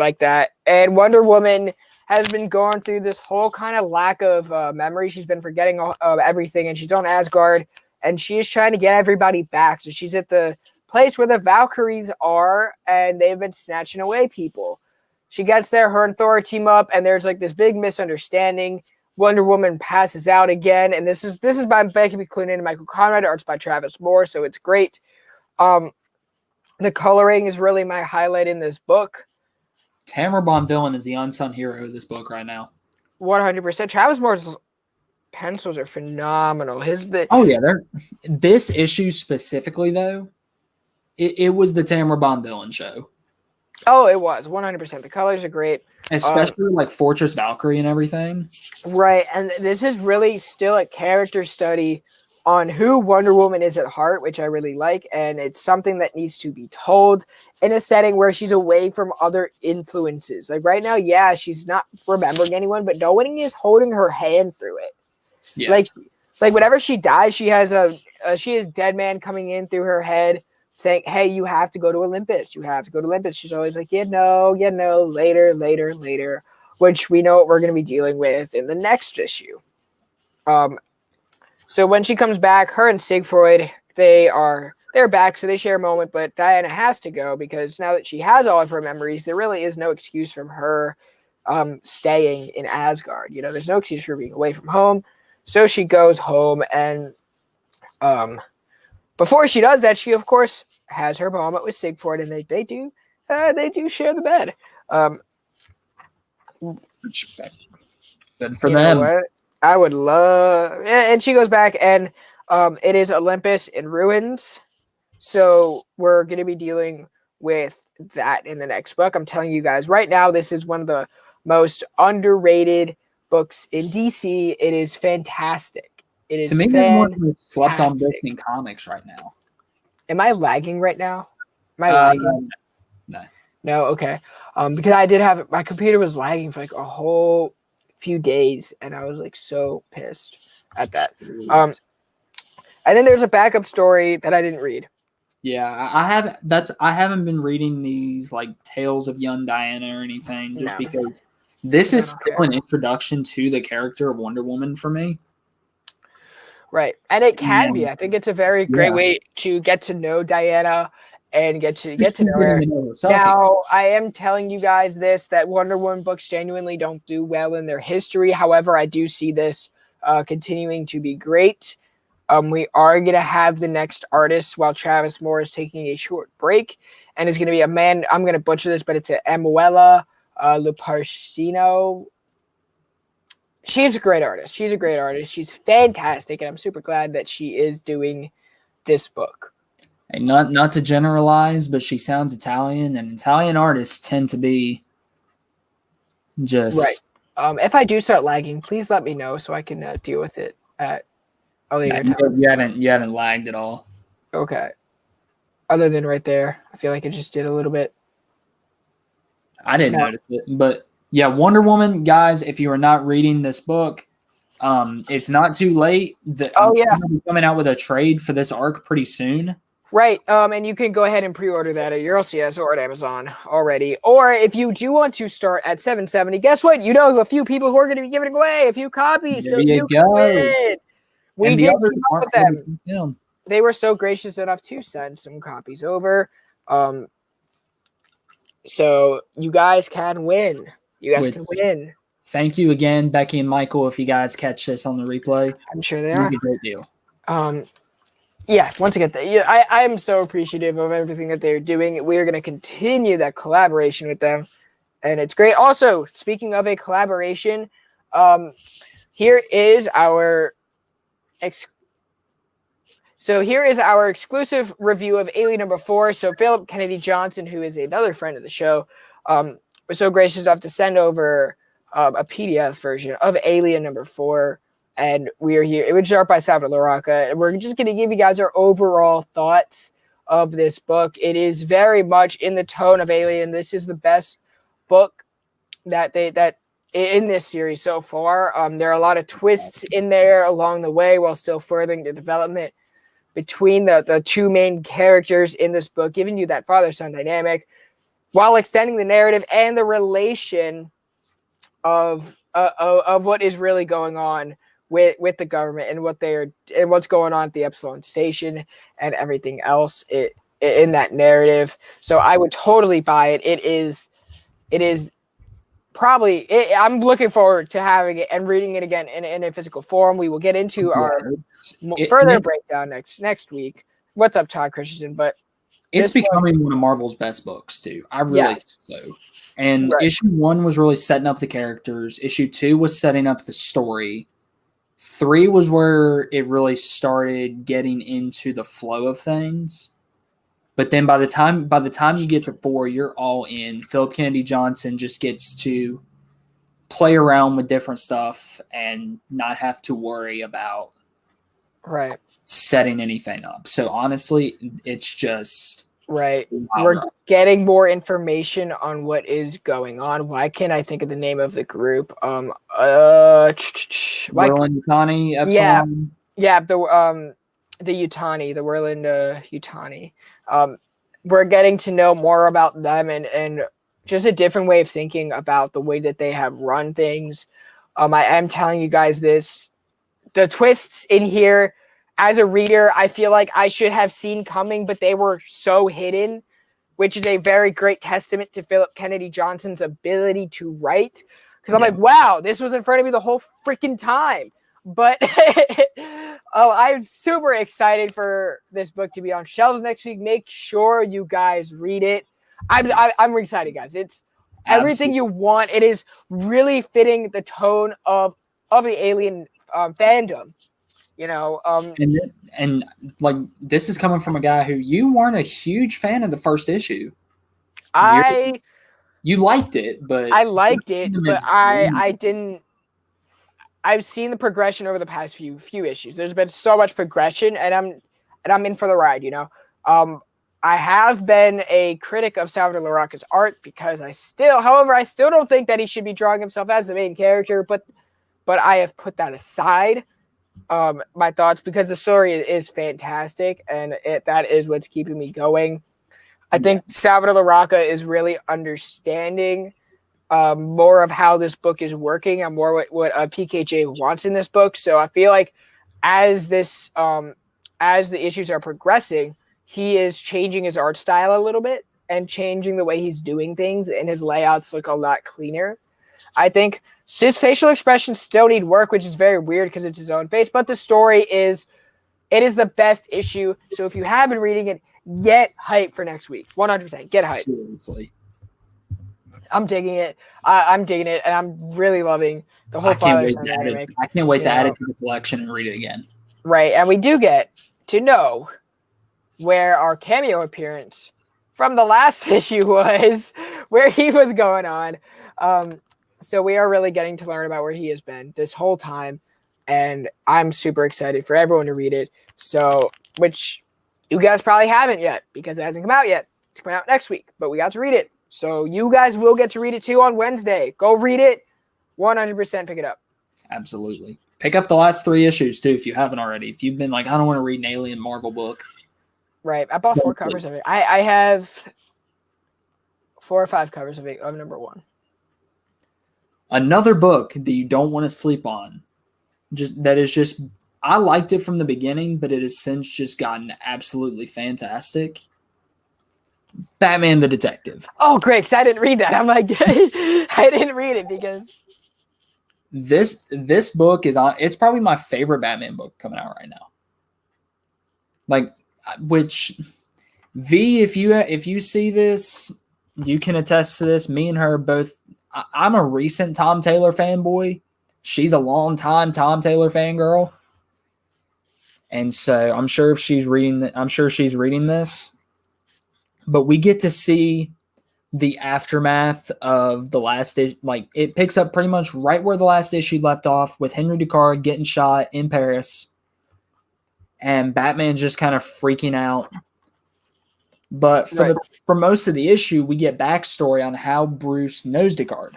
like that. And Wonder Woman has been going through this whole kind of lack of memory. She's been forgetting everything, and she's on Asgard, and she is trying to get everybody back. So she's at the place where the Valkyries are, and they've been snatching away people. She gets there, her and Thor team up, and there's like this big misunderstanding. Wonder Woman passes out again, and this is by Becky McCloonan and Michael Conrad. Art's by Travis Moore, so it's great. The coloring is really my highlight in this book. Tamara Bonvillain is the unsung hero of this book right now. 100%. Travis Moore's pencils are phenomenal. This issue specifically though, it was the Tamara Bonvillain show. Oh, it was 100%. The colors are great, especially like Fortress Valkyrie and everything. Right, and this is really still a character study on who Wonder Woman is at heart, which I really like, and it's something that needs to be told in a setting where she's away from other influences. Like right now, yeah, she's not remembering anyone, but no one is holding her hand through it. Yeah. Like whenever she dies, she has she has Dead Man coming in through her head, saying, hey, you have to go to Olympus. You have to go to Olympus. She's always like, later, which we know what we're going to be dealing with in the next issue. So when she comes back, her and Siegfried, they're back, so they share a moment, but Diana has to go because now that she has all of her memories, there really is no excuse from her staying in Asgard. You know, there's no excuse for being away from home. So she goes home, and before she does that, she of course has her moment with Siegfried, and they do share the bed. Good for them. I would love, and she goes back, and it is Olympus in ruins. So we're going to be dealing with that in the next book. I'm telling you guys right now, this is one of the most underrated books in DC. It is fantastic. It is, to me, it's one of the slept on books in comics right now. Am I lagging right now? Am I lagging? No. Okay. Because I did have my computer was lagging for like a whole few days, and I was like so pissed at that. And then there's a backup story that I didn't read. Yeah, I haven't been reading these like Tales of Young Diana or anything, just because this is still an introduction to the character of Wonder Woman for me. Right, and it can be. I think it's a very great way to get to know Diana and get to know her. Now, I am telling you guys that Wonder Woman books genuinely don't do well in their history. However, I do see this continuing to be great. We are going to have the next artist while Travis Moore is taking a short break, and it's going to be a man. I'm going to butcher this, but it's a Amuela Luparcino. She's a great artist. She's fantastic, and I'm super glad that she is doing this book. And not to generalize, but she sounds Italian, and Italian artists tend to be just right. If I do start lagging, please let me know so I can deal with it at a later time. You haven't lagged at all. Okay. Other than right there, I feel like it just did a little bit. I didn't notice it, but yeah, Wonder Woman, guys. If you are not reading this book, it's not too late. I'm coming out with a trade for this arc pretty soon. Right, and you can go ahead and pre-order that at your LCS or at Amazon already. Or if you do want to start at $7.70, guess what? You know a few people who are going to be giving away a few copies. There you go. We did keep up with them. Yeah. They were so gracious enough to send some copies over. So you guys can win. You guys can win. Thank you again, Becky and Michael, if you guys catch this on the replay. I'm sure they are. It's a great deal. Yeah, once again, I am so appreciative of everything that they're doing. We are going to continue that collaboration with them, and it's great. Also, speaking of a collaboration, here is our exclusive review of Alien number 4. So Philip Kennedy Johnson, who is another friend of the show, was so gracious enough to send over a PDF version of Alien number 4. And we are here. It was art by Salvador Larroca, and we're just going to give you guys our overall thoughts of this book. It is very much in the tone of Alien. This is the best book that in this series so far. There are a lot of twists in there along the way while still furthering the development between the two main characters in this book, giving you that father-son dynamic. while extending the narrative and the relation of what is really going on with the government and what's going on at the Epsilon station and everything else in that narrative. So I would totally buy it. It is probably I'm looking forward to having it and reading it again in a physical form. We will get into our further breakdown next week. What's up, Todd Christensen? But it's becoming one of Marvel's best books too. I really think so. And issue 1 was really setting up the characters. Issue 2 was setting up the story. 3 was where it really started getting into the flow of things. But then by the time you get to 4, you're all in. Philip Kennedy Johnson just gets to play around with different stuff and not have to worry about setting anything up. So honestly, it's just we're getting more information on what is going on. Why can't I think of the name of the group? Yutani, Epsilon. The Yutani, the Whirlwind Yutani. We're getting to know more about them and just a different way of thinking about the way that they have run things. I am telling you guys this. The twists in here, as a reader, I feel like I should have seen coming, but they were so hidden, which is a very great testament to Philip Kennedy Johnson's ability to write. Because I'm like, wow, this was in front of me the whole freaking time. But I'm super excited for this book to be on shelves next week. Make sure you guys read it. I'm excited, guys. It's everything you want. It is really fitting the tone of the Alien fandom. You know, and like this is coming from a guy who you weren't a huge fan of the first issue. You liked it, but I liked it, but I didn't. I've seen the progression over the past few issues. There's been so much progression, and I'm in for the ride. You know, I have been a critic of Salvador Larroca's art because I still don't think that he should be drawing himself as the main character. But I have put that aside. My thoughts, because the story is fantastic, and that is what's keeping me going. I think Salvador Larroca is really understanding more of how this book is working and more what PKJ wants in this book. So I feel like as the issues are progressing, he is changing his art style a little bit and changing the way he's doing things, and his layouts look a lot cleaner. I think his facial expressions still need work, which is very weird because it's his own face, but the story is the best issue. So if you have been reading it, get hype for next week. 100%. Get hype. Seriously. I'm digging it. I'm digging it, and I'm really loving the whole Father Son dynamic. I can't wait to add it to the collection and read it again. Right, and we do get to know where our cameo appearance from the last issue was, where he was going on. So we are really getting to learn about where he has been this whole time, and I'm super excited for everyone to read it. So, which you guys probably haven't yet because it hasn't come out yet. It's coming out next week, but we got to read it. So you guys will get to read it too on Wednesday. Go read it. 100% pick it up. Absolutely. Pick up the last 3 issues too if you haven't already. If you've been like, I don't want to read an Alien Marvel book. Right. I bought 4 covers of it. I have 4 or 5 covers of number 1. Another book that you don't want to sleep on. I liked it from the beginning, but it has since just gotten absolutely fantastic. Batman the Detective. Oh, great, because I didn't read that. I'm like, I didn't read it because this book it's probably my favorite Batman book coming out right now. Like, which V, if you see this, you can attest to this. Me and her both. I'm a recent Tom Taylor fanboy. She's a long-time Tom Taylor fangirl. And so I'm sure she's reading this. But we get to see the aftermath of the last issue. Like, it picks up pretty much right where the last issue left off, with Henry Ducard getting shot in Paris. And Batman's just kind of freaking out. But for most of the issue, we get backstory on how Bruce knows Ducard.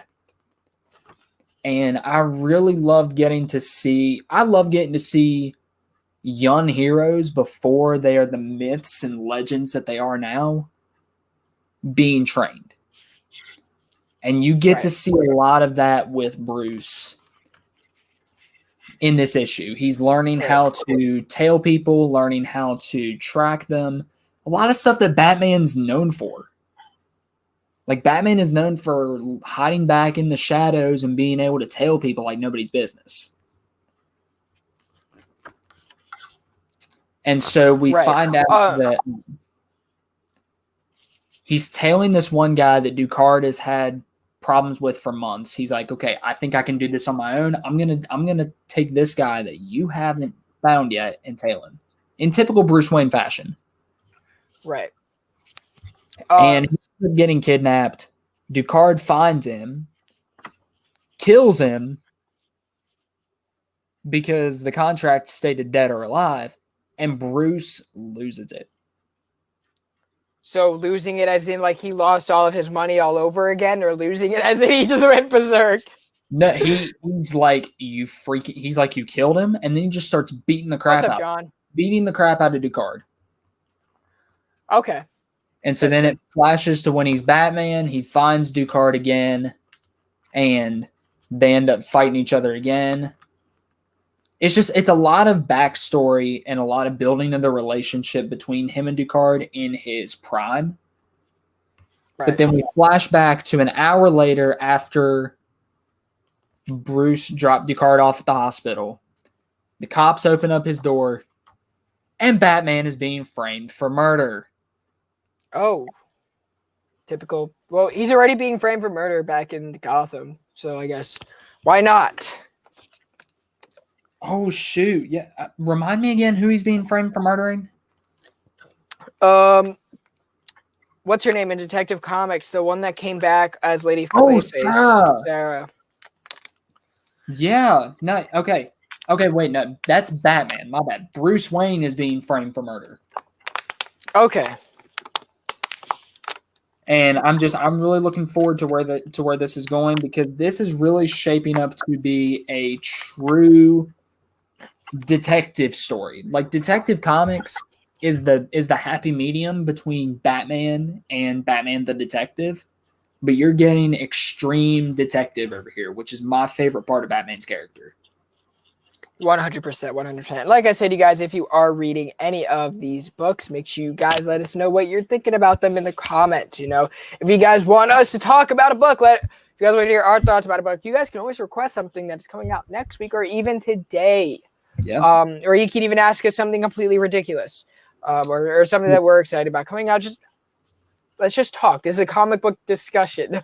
And I really love getting to see young heroes before they are the myths and legends that they are now being trained. And you get to Right. see a lot of that with Bruce in this issue. He's learning how to tail people, learning how to track them. A lot of stuff that Batman's known for. Like, Batman is known for hiding back in the shadows and being able to tail people like nobody's business. And so we find out that he's tailing this one guy that Ducard has had problems with for months. He's like, okay, I think I can do this on my own. I'm gonna take this guy that you haven't found yet and tail him in typical Bruce Wayne fashion. Right. And he's getting kidnapped. Ducard finds him, kills him because the contract stated dead or alive, and Bruce loses it. So losing it as in like he lost all of his money all over again, or losing it as in he just went berserk? No, he's like, you freak. He's like, you killed him, and then he just starts beating the crap out. John? Beating the crap out of Ducard. Okay. And so then it flashes to when he's Batman. He finds Ducard again, and they end up fighting each other again. It's a lot of backstory and a lot of building of the relationship between him and Ducard in his prime. Right. But then we flash back to an hour later after Bruce dropped Ducard off at the hospital. The cops open up his door, and Batman is being framed for murder. Oh. Typical. Well, he's already being framed for murder back in Gotham, so I guess why not? Oh, shoot. Yeah. Remind me again who he's being framed for murdering? What's her name in Detective Comics? The one that came back as Lady Sarah. Sarah. Yeah. No. Okay. Okay, wait. No, that's Batman. My bad. Bruce Wayne is being framed for murder. Okay. And I'm really looking forward to where this is going, because this is really shaping up to be a true detective story. Like, Detective Comics is the happy medium between Batman and Batman the Detective, but you're getting extreme detective over here, which is my favorite part of Batman's character. 100%. Like I said, you guys, if you are reading any of these books, make sure you guys let us know what you're thinking about them in the comments. You know, if you guys want us to talk about a book, if you guys want to hear our thoughts about a book, you guys can always request something that's coming out next week or even today. Yeah. Or you can even ask us something completely ridiculous, or something that we're excited about coming out. Let's just talk. This is a comic book discussion.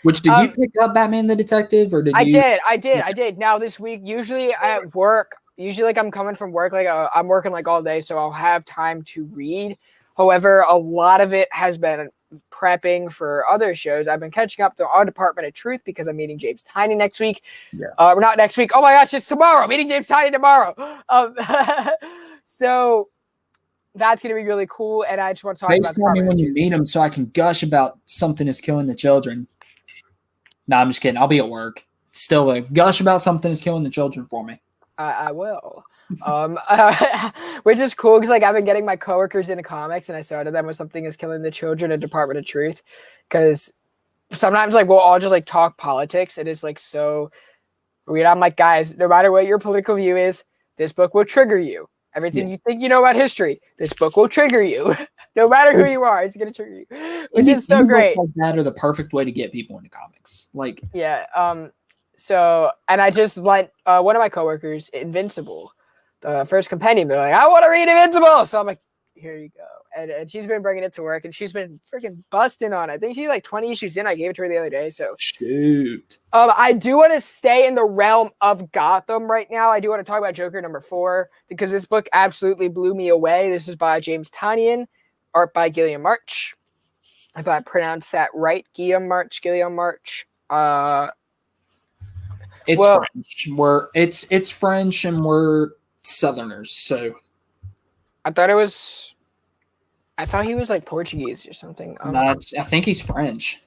Which, did you pick up Batman the Detective, or did you? I did. Now this week, usually at work, like I'm coming from work, like I'm working like all day, so I'll have time to read. However, a lot of it has been prepping for other shows. I've been catching up to our Department of Truth because I'm meeting James Tiny next week. Yeah. Not next week. Oh my gosh, it's tomorrow. I'm meeting James Tiny tomorrow. So that's going to be really cool, and I just want to talk about FaceTime me when you meet him so I can gush about something is killing the children. No, I'm just kidding. I'll be at work. Still, gush about something is killing the children for me. I will. Which is cool because like I've been getting my coworkers into comics, and I started them with something is killing the children, a Department of Truth, because sometimes like we'll all just like talk politics, and it's like so weird. I'm like, guys, no matter what your political view is, this book will trigger you. Everything you think you know about history, this book will trigger you. No matter who you are, it's going to trigger you, which is so great. Like that are the perfect way to get people into comics. Like, yeah. So, and I just lent one of my coworkers Invincible, the first compendium. They're like, I want to read Invincible. So I'm like, here you go. And she's been bringing it to work, and she's been freaking busting on it. I think she's like 20 issues in. I gave it to her the other day. So shoot. I do want to stay in the realm of Gotham right now. I do want to talk about Joker #4 because this book absolutely blew me away. This is by James Tynion, art by Gilliam March. If I pronounced that right, Gilliam March. It's French. It's French, and we're Southerners, so I thought he was like Portuguese or something. I think he's French.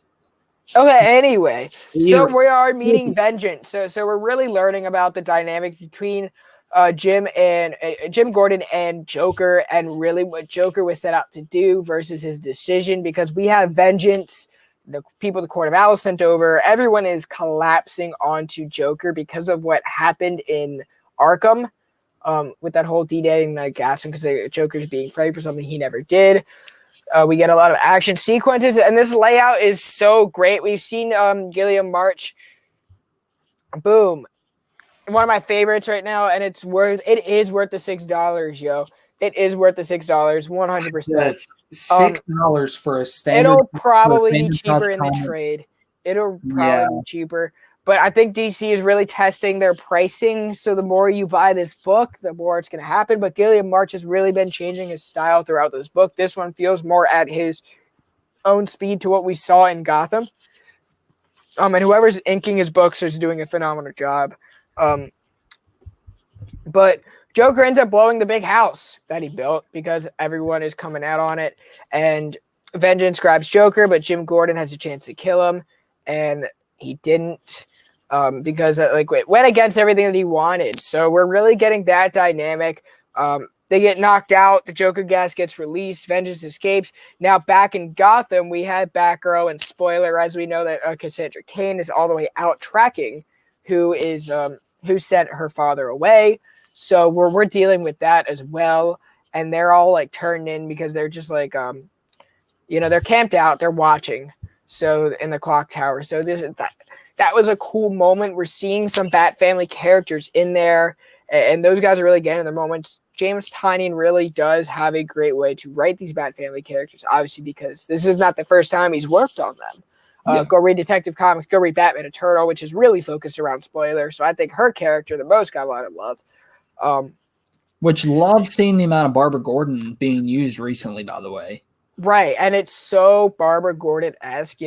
Okay, anyway. So we are meeting Vengeance. So we're really learning about the dynamic between Jim Gordon and Joker, and really what Joker was set out to do versus his decision, because we have Vengeance the people the Court of Owls sent over, everyone is collapsing onto Joker because of what happened in Arkham, with that whole D-Day and like asking because Joker's being framed for something he never did. We get a lot of action sequences, and this layout is so great. We've seen Gilliam March. Boom. One of my favorites right now, and it is worth the $6, yo. It is worth the $6, 100%. Yes, $6 for a standard. It'll probably be cheaper in the trade. It'll probably be cheaper. But I think DC is really testing their pricing. So the more you buy this book, the more it's going to happen. But Gilliam March has really been changing his style throughout this book. This one feels more at his own speed to what we saw in Gotham. And whoever's inking his books is doing a phenomenal job. But Joker ends up blowing the big house that he built because everyone is coming out on it. And Vengeance grabs Joker, but Jim Gordon has a chance to kill him. And he didn't, because it went against everything that he wanted. So we're really getting that dynamic. They get knocked out. The Joker gas gets released. Vengeance escapes. Now back in Gotham, we had Batgirl, and spoiler, as we know that Cassandra Cain is all the way out tracking who sent her father away. So we're dealing with that as well. And they're all like turned in because they're just like, they're camped out. They're watching. So in the clock tower. So that was a cool moment. We're seeing some Bat family characters in there, and those guys are really getting their moments. James Tynion really does have a great way to write these Bat family characters, obviously, because this is not the first time he's worked on them. Go read Detective Comics, go read Batman Eternal, which is really focused around spoiler. So I think her character the most got a lot of love. Which love seeing the amount of Barbara Gordon being used recently, by the way. Right, and it's so Barbara Gordon-esque,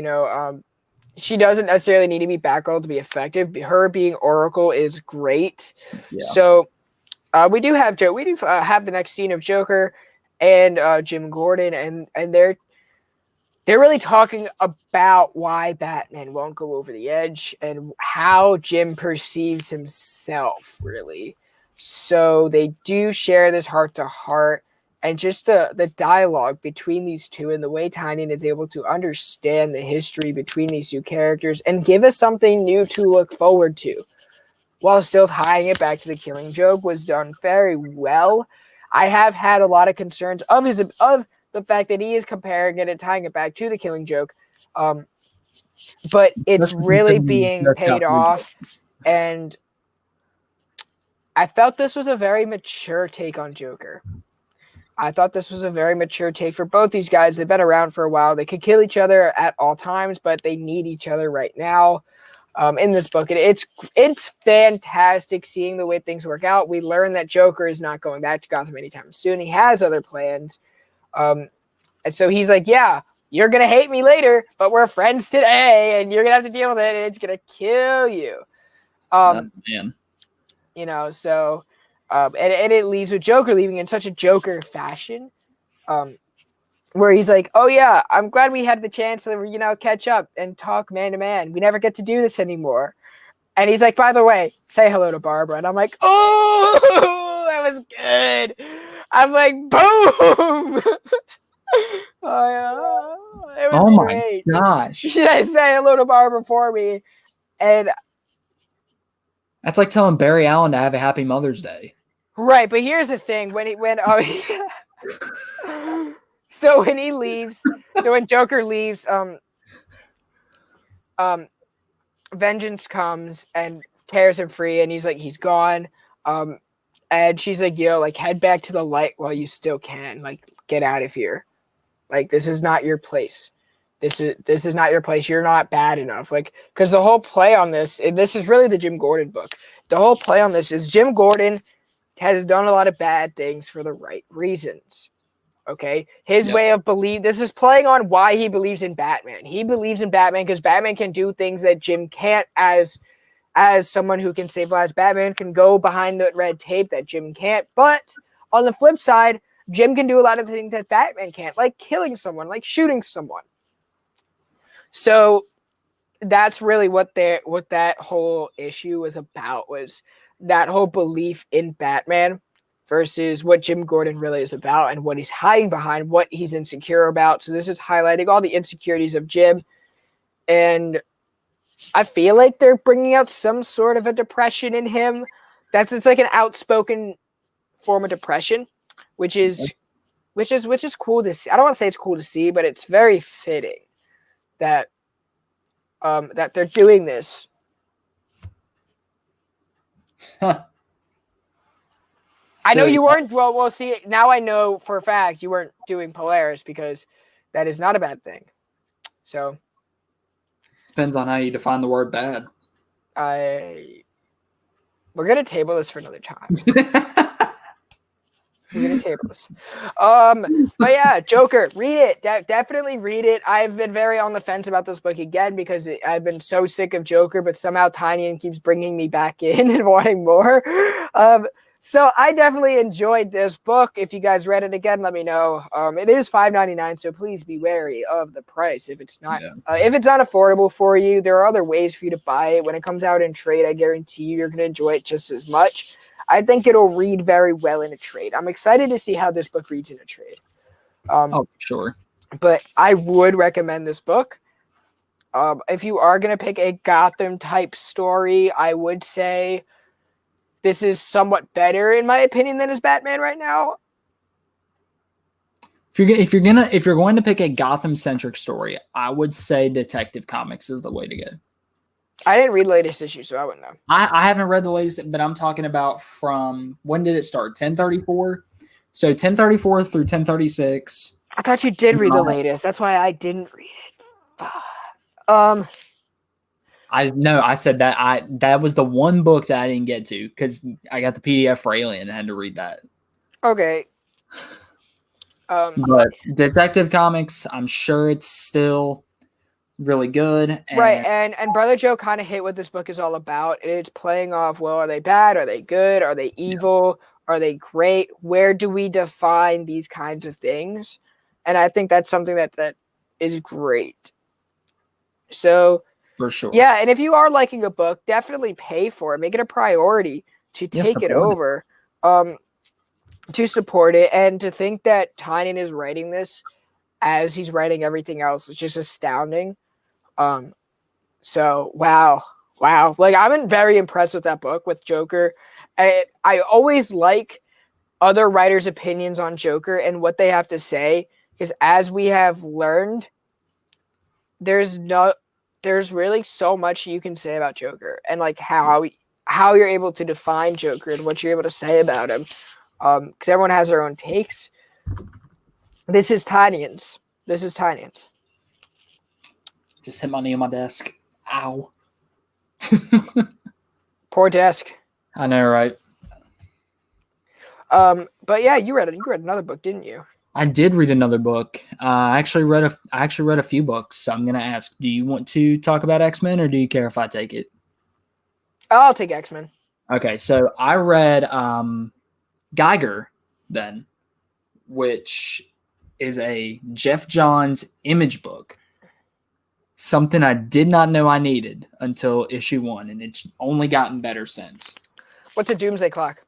she doesn't necessarily need to be Batgirl to be effective. Her being Oracle is great. Yeah. So we do have the next scene of Joker and Jim Gordon, and they're really talking about why Batman won't go over the edge and how Jim perceives himself, really. So they do share this heart-to-heart. And just the dialogue between these two and the way Tynion is able to understand the history between these two characters and give us something new to look forward to while still tying it back to the Killing Joke was done very well. I have had a lot of concerns of the fact that he is comparing it and tying it back to the Killing Joke. But it's really being paid off. And I felt this was a very mature take on Joker. I thought this was a very mature take for both these guys. They've been around for a while. They could kill each other at all times, but they need each other right now. In this book, it's fantastic seeing the way things work out. We learn that Joker is not going back to Gotham anytime soon. He has other plans. And so he's like, yeah, you're going to hate me later, but we're friends today, and you're going to have to deal with it, and it's going to kill you. Man. So... and it leaves with Joker leaving in such a Joker fashion, where he's like, oh yeah, I'm glad we had the chance to, catch up and talk man to man. We never get to do this anymore. And he's like, by the way, say hello to Barbara. And I'm like, oh, that was good. I'm like, boom. It was great. My gosh. Should I say hello to Barbara for me? And that's like telling Barry Allen to have a happy Mother's Day. Right, but here's the thing: so when he leaves, when Joker leaves, Vengeance comes and tears him free, and he's gone. And she's like, head back to the light while you still can. Get out of here. This is not your place. This is not your place. You're not bad enough. Because the whole play on this, and this is really the Jim Gordon book. The whole play on this is Jim Gordon has done a lot of bad things for the right reasons. Okay? His way of belief, this is playing on why he believes in Batman. He believes in Batman because Batman can do things that Jim can't as someone who can save lives. Batman can go behind the red tape that Jim can't. But on the flip side, Jim can do a lot of things that Batman can't, like killing someone, like shooting someone. So that's really what that whole issue was about, was that whole belief in Batman versus what Jim Gordon really is about and what he's hiding behind, what he's insecure about. So this is highlighting all the insecurities of Jim and I feel like they're bringing out some sort of a depression in him. It's like an outspoken form of depression, which is cool to see. I don't want to say it's cool to see, but it's very fitting that that they're doing this. I know you weren't. Well, see, now I know for a fact you weren't doing Polaris because that is not a bad thing. So depends on how you define the word bad. We're gonna table this for another time. We're gonna table this. But yeah, Joker, read it. Definitely read it. I've been very on the fence about this book again because I've been so sick of Joker, but somehow Tynion keeps bringing me back in and wanting more. So I definitely enjoyed this book. If you guys read it again, let me know. It is $5.99, so please be wary of the price. If it's not affordable for you, there are other ways for you to buy it. When it comes out in trade, I guarantee you're going to enjoy it just as much. I think it'll read very well in a trade. I'm excited to see how this book reads in a trade. For sure. But I would recommend this book. If you are going to pick a Gotham type story, I would say this is somewhat better, in my opinion, than his Batman right now. If you're going to pick a Gotham centric story, I would say Detective Comics is the way to go. I didn't read the latest issue, so I wouldn't know. I haven't read the latest, but I'm talking about from when did it start? 1034. So 1034 through 1036. I thought you did read the latest. That's why I didn't read it. I said that was the one book that I didn't get to because I got the PDF for Alien and had to read that. Okay. But Detective Comics, I'm sure it's still really good. Right, and Brother Joe kind of hit what this book is all about. It's playing off, well, are they bad? Are they good? Are they evil? Yeah. Are they great? Where do we define these kinds of things? And I think that's something that is great. So for sure. Yeah, and if you are liking a book, definitely pay for it. Make it a priority to take it over, to support it, and to think that Tynion is writing this as he's writing everything else is just astounding. So wow. Like I'm very impressed with that book with Joker. I always like other writers' opinions on Joker and what they have to say, because as we have learned, there's really so much you can say about Joker and like how you're able to define Joker and what you're able to say about him. Because everyone has their own takes. This is Tynion's. Just hit my knee on my desk. Ow. Poor desk. I know, right? But yeah, you read another book, didn't you? I did read another book. I actually read a few books. So I'm gonna ask, do you want to talk about X-Men or do you care if I take it? I'll take X-Men. Okay, so I read Geiger then, which is a Jeff Johns Image book. Something I did not know I needed until issue 1, and it's only gotten better since. What's a doomsday clock?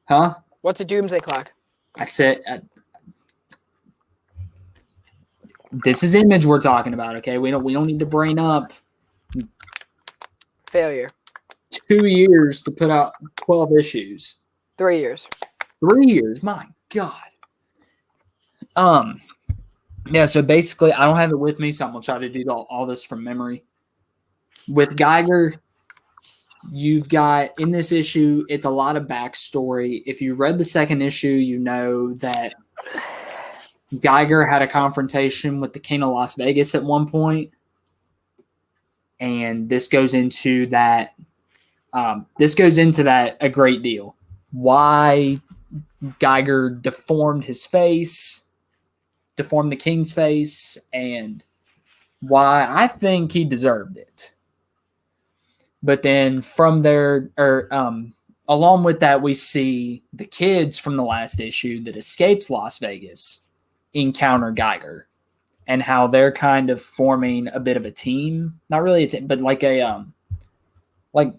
Huh? What's a doomsday clock? I said, this is Image we're talking about, okay? We don't need to brain up. Failure. 2 years to put out 12 issues. 3 years. 3 years, my God. Yeah, so basically, I don't have it with me, so I'm going to try to do all this from memory. With Geiger, you've got, in this issue, it's a lot of backstory. If you read the second issue, you know that Geiger had a confrontation with the King of Las Vegas at one point, and this goes into that a great deal. Why Geiger deformed the king's face, and why I think he deserved it. But then from there, along with that, we see the kids from the last issue that escapes Las Vegas encounter Geiger, and how they're kind of forming a bit of a team. Not really a team, but like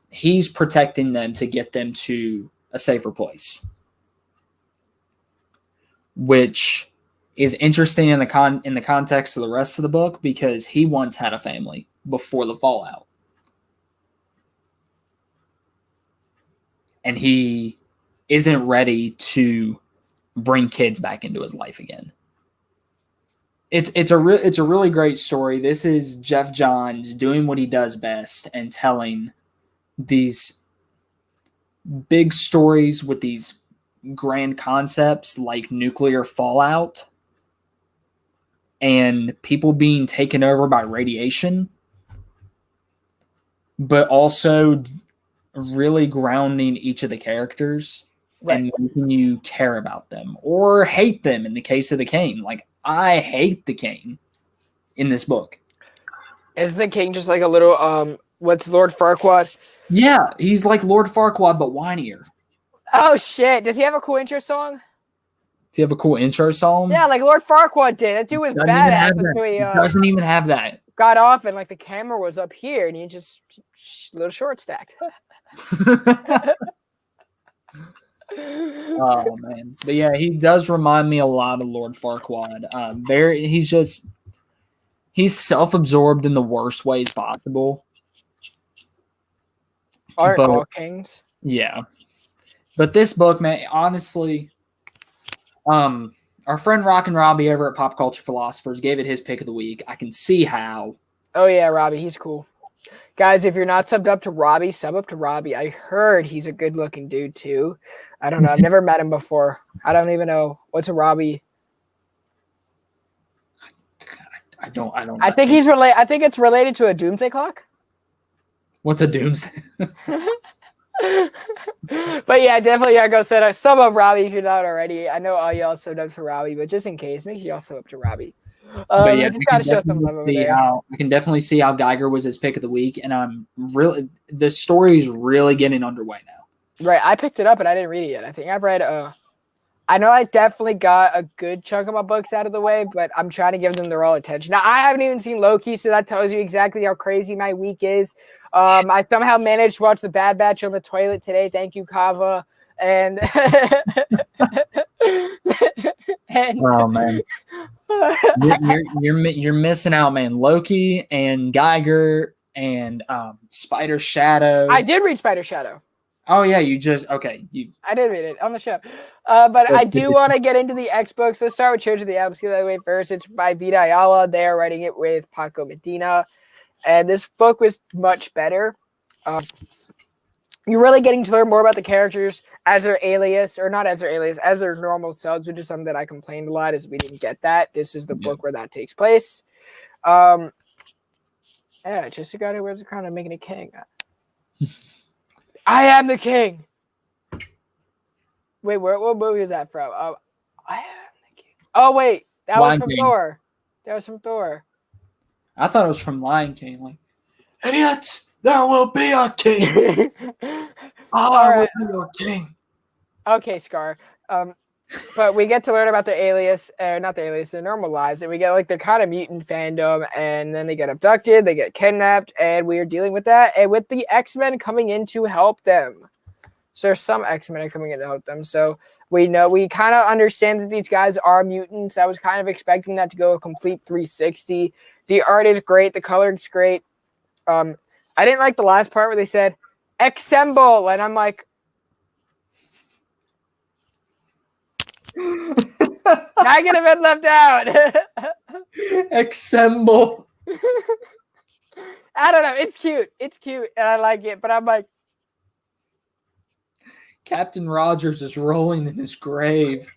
he's protecting them to get them to a safer place, which is interesting in the context of the rest of the book, because he once had a family before the fallout. And he isn't ready to bring kids back into his life again. It's a really great story. This is Jeff Johns doing what he does best and telling these big stories with these grand concepts like nuclear fallout and people being taken over by radiation, but also really grounding each of the characters and making you care about them or hate them in the case of the King. Like, I hate the King in this book. Is the King just like a little, what's Lord Farquaad? Yeah, he's like Lord Farquaad, but whinier. Oh, shit. Does he have a cool intro song? Does he have a cool intro song? Yeah, like Lord Farquaad did. That dude was badass until he doesn't even have that. Got off and like the camera was up here and he just little short stacked. Oh man, but yeah, he does remind me a lot of Lord Farquaad. He's self-absorbed in the worst ways possible. Aren't all kings? Yeah, but this book, man, honestly, our friend Rock and Robbie over at Pop Culture Philosophers gave it his pick of the week. I can see how. Oh yeah, Robbie, he's cool. Guys, if you're not subbed up to Robbie, sub up to Robbie. I heard he's a good-looking dude too. I don't know. I've never met him before. I don't even know what's a Robbie. I don't know. I think I think it's related to a doomsday clock. What's a doomsday? But yeah, definitely go sub up Robbie if you're not already. I know all y'all subbed up to Robbie, but just in case, make sure y'all sub up to Robbie. But yeah, just gotta show some love over there. I can definitely see how Geiger was his pick of the week, and the story is really getting underway now. Right, I picked it up and I didn't read it yet. I think I've read. I know I definitely got a good chunk of my books out of the way, but I'm trying to give them their all attention. Now I haven't even seen Loki, so that tells you exactly how crazy my week is. I somehow managed to watch The Bad Batch on the toilet today. Thank you, Kava. And, oh man, you're missing out, man. Loki and Geiger and Spider Shadow. I did read Spider Shadow. Oh yeah, I did read it on the show. But I do want to get into the X books. Let's start with Church of the Alps the other way first. It's by Vita Ayala. They are writing it with Paco Medina. And this book was much better. You're really getting to learn more about the characters as their alias, or not as their alias, as their normal selves, which is something that I complained a lot is we didn't get that. This is the book where that takes place. Yeah, Jessica, where's the crown? I'm making a king. I am the king. Wait, what movie is that from? I am the king. Oh, wait, that was from Thor. That was from Thor. I thought it was from Lion King. Like, idiots, there will be a king. I will be your king. Okay, Scar. But we get to learn about their alias, not their alias, their normal lives, and we get like their kind of mutant fandom, and then they get abducted, they get kidnapped, and we are dealing with that, and with the X-Men coming in to help them. So some X-Men are coming in to help them. So we kind of understand that these guys are mutants. I was kind of expecting that to go a complete 360. The art is great, the color is great. I didn't like the last part where they said "Assemble," and I'm like, I could have been left out. Assemble. I don't know. It's cute. It's cute, and I like it. But I'm like, Captain Rogers is rolling in his grave.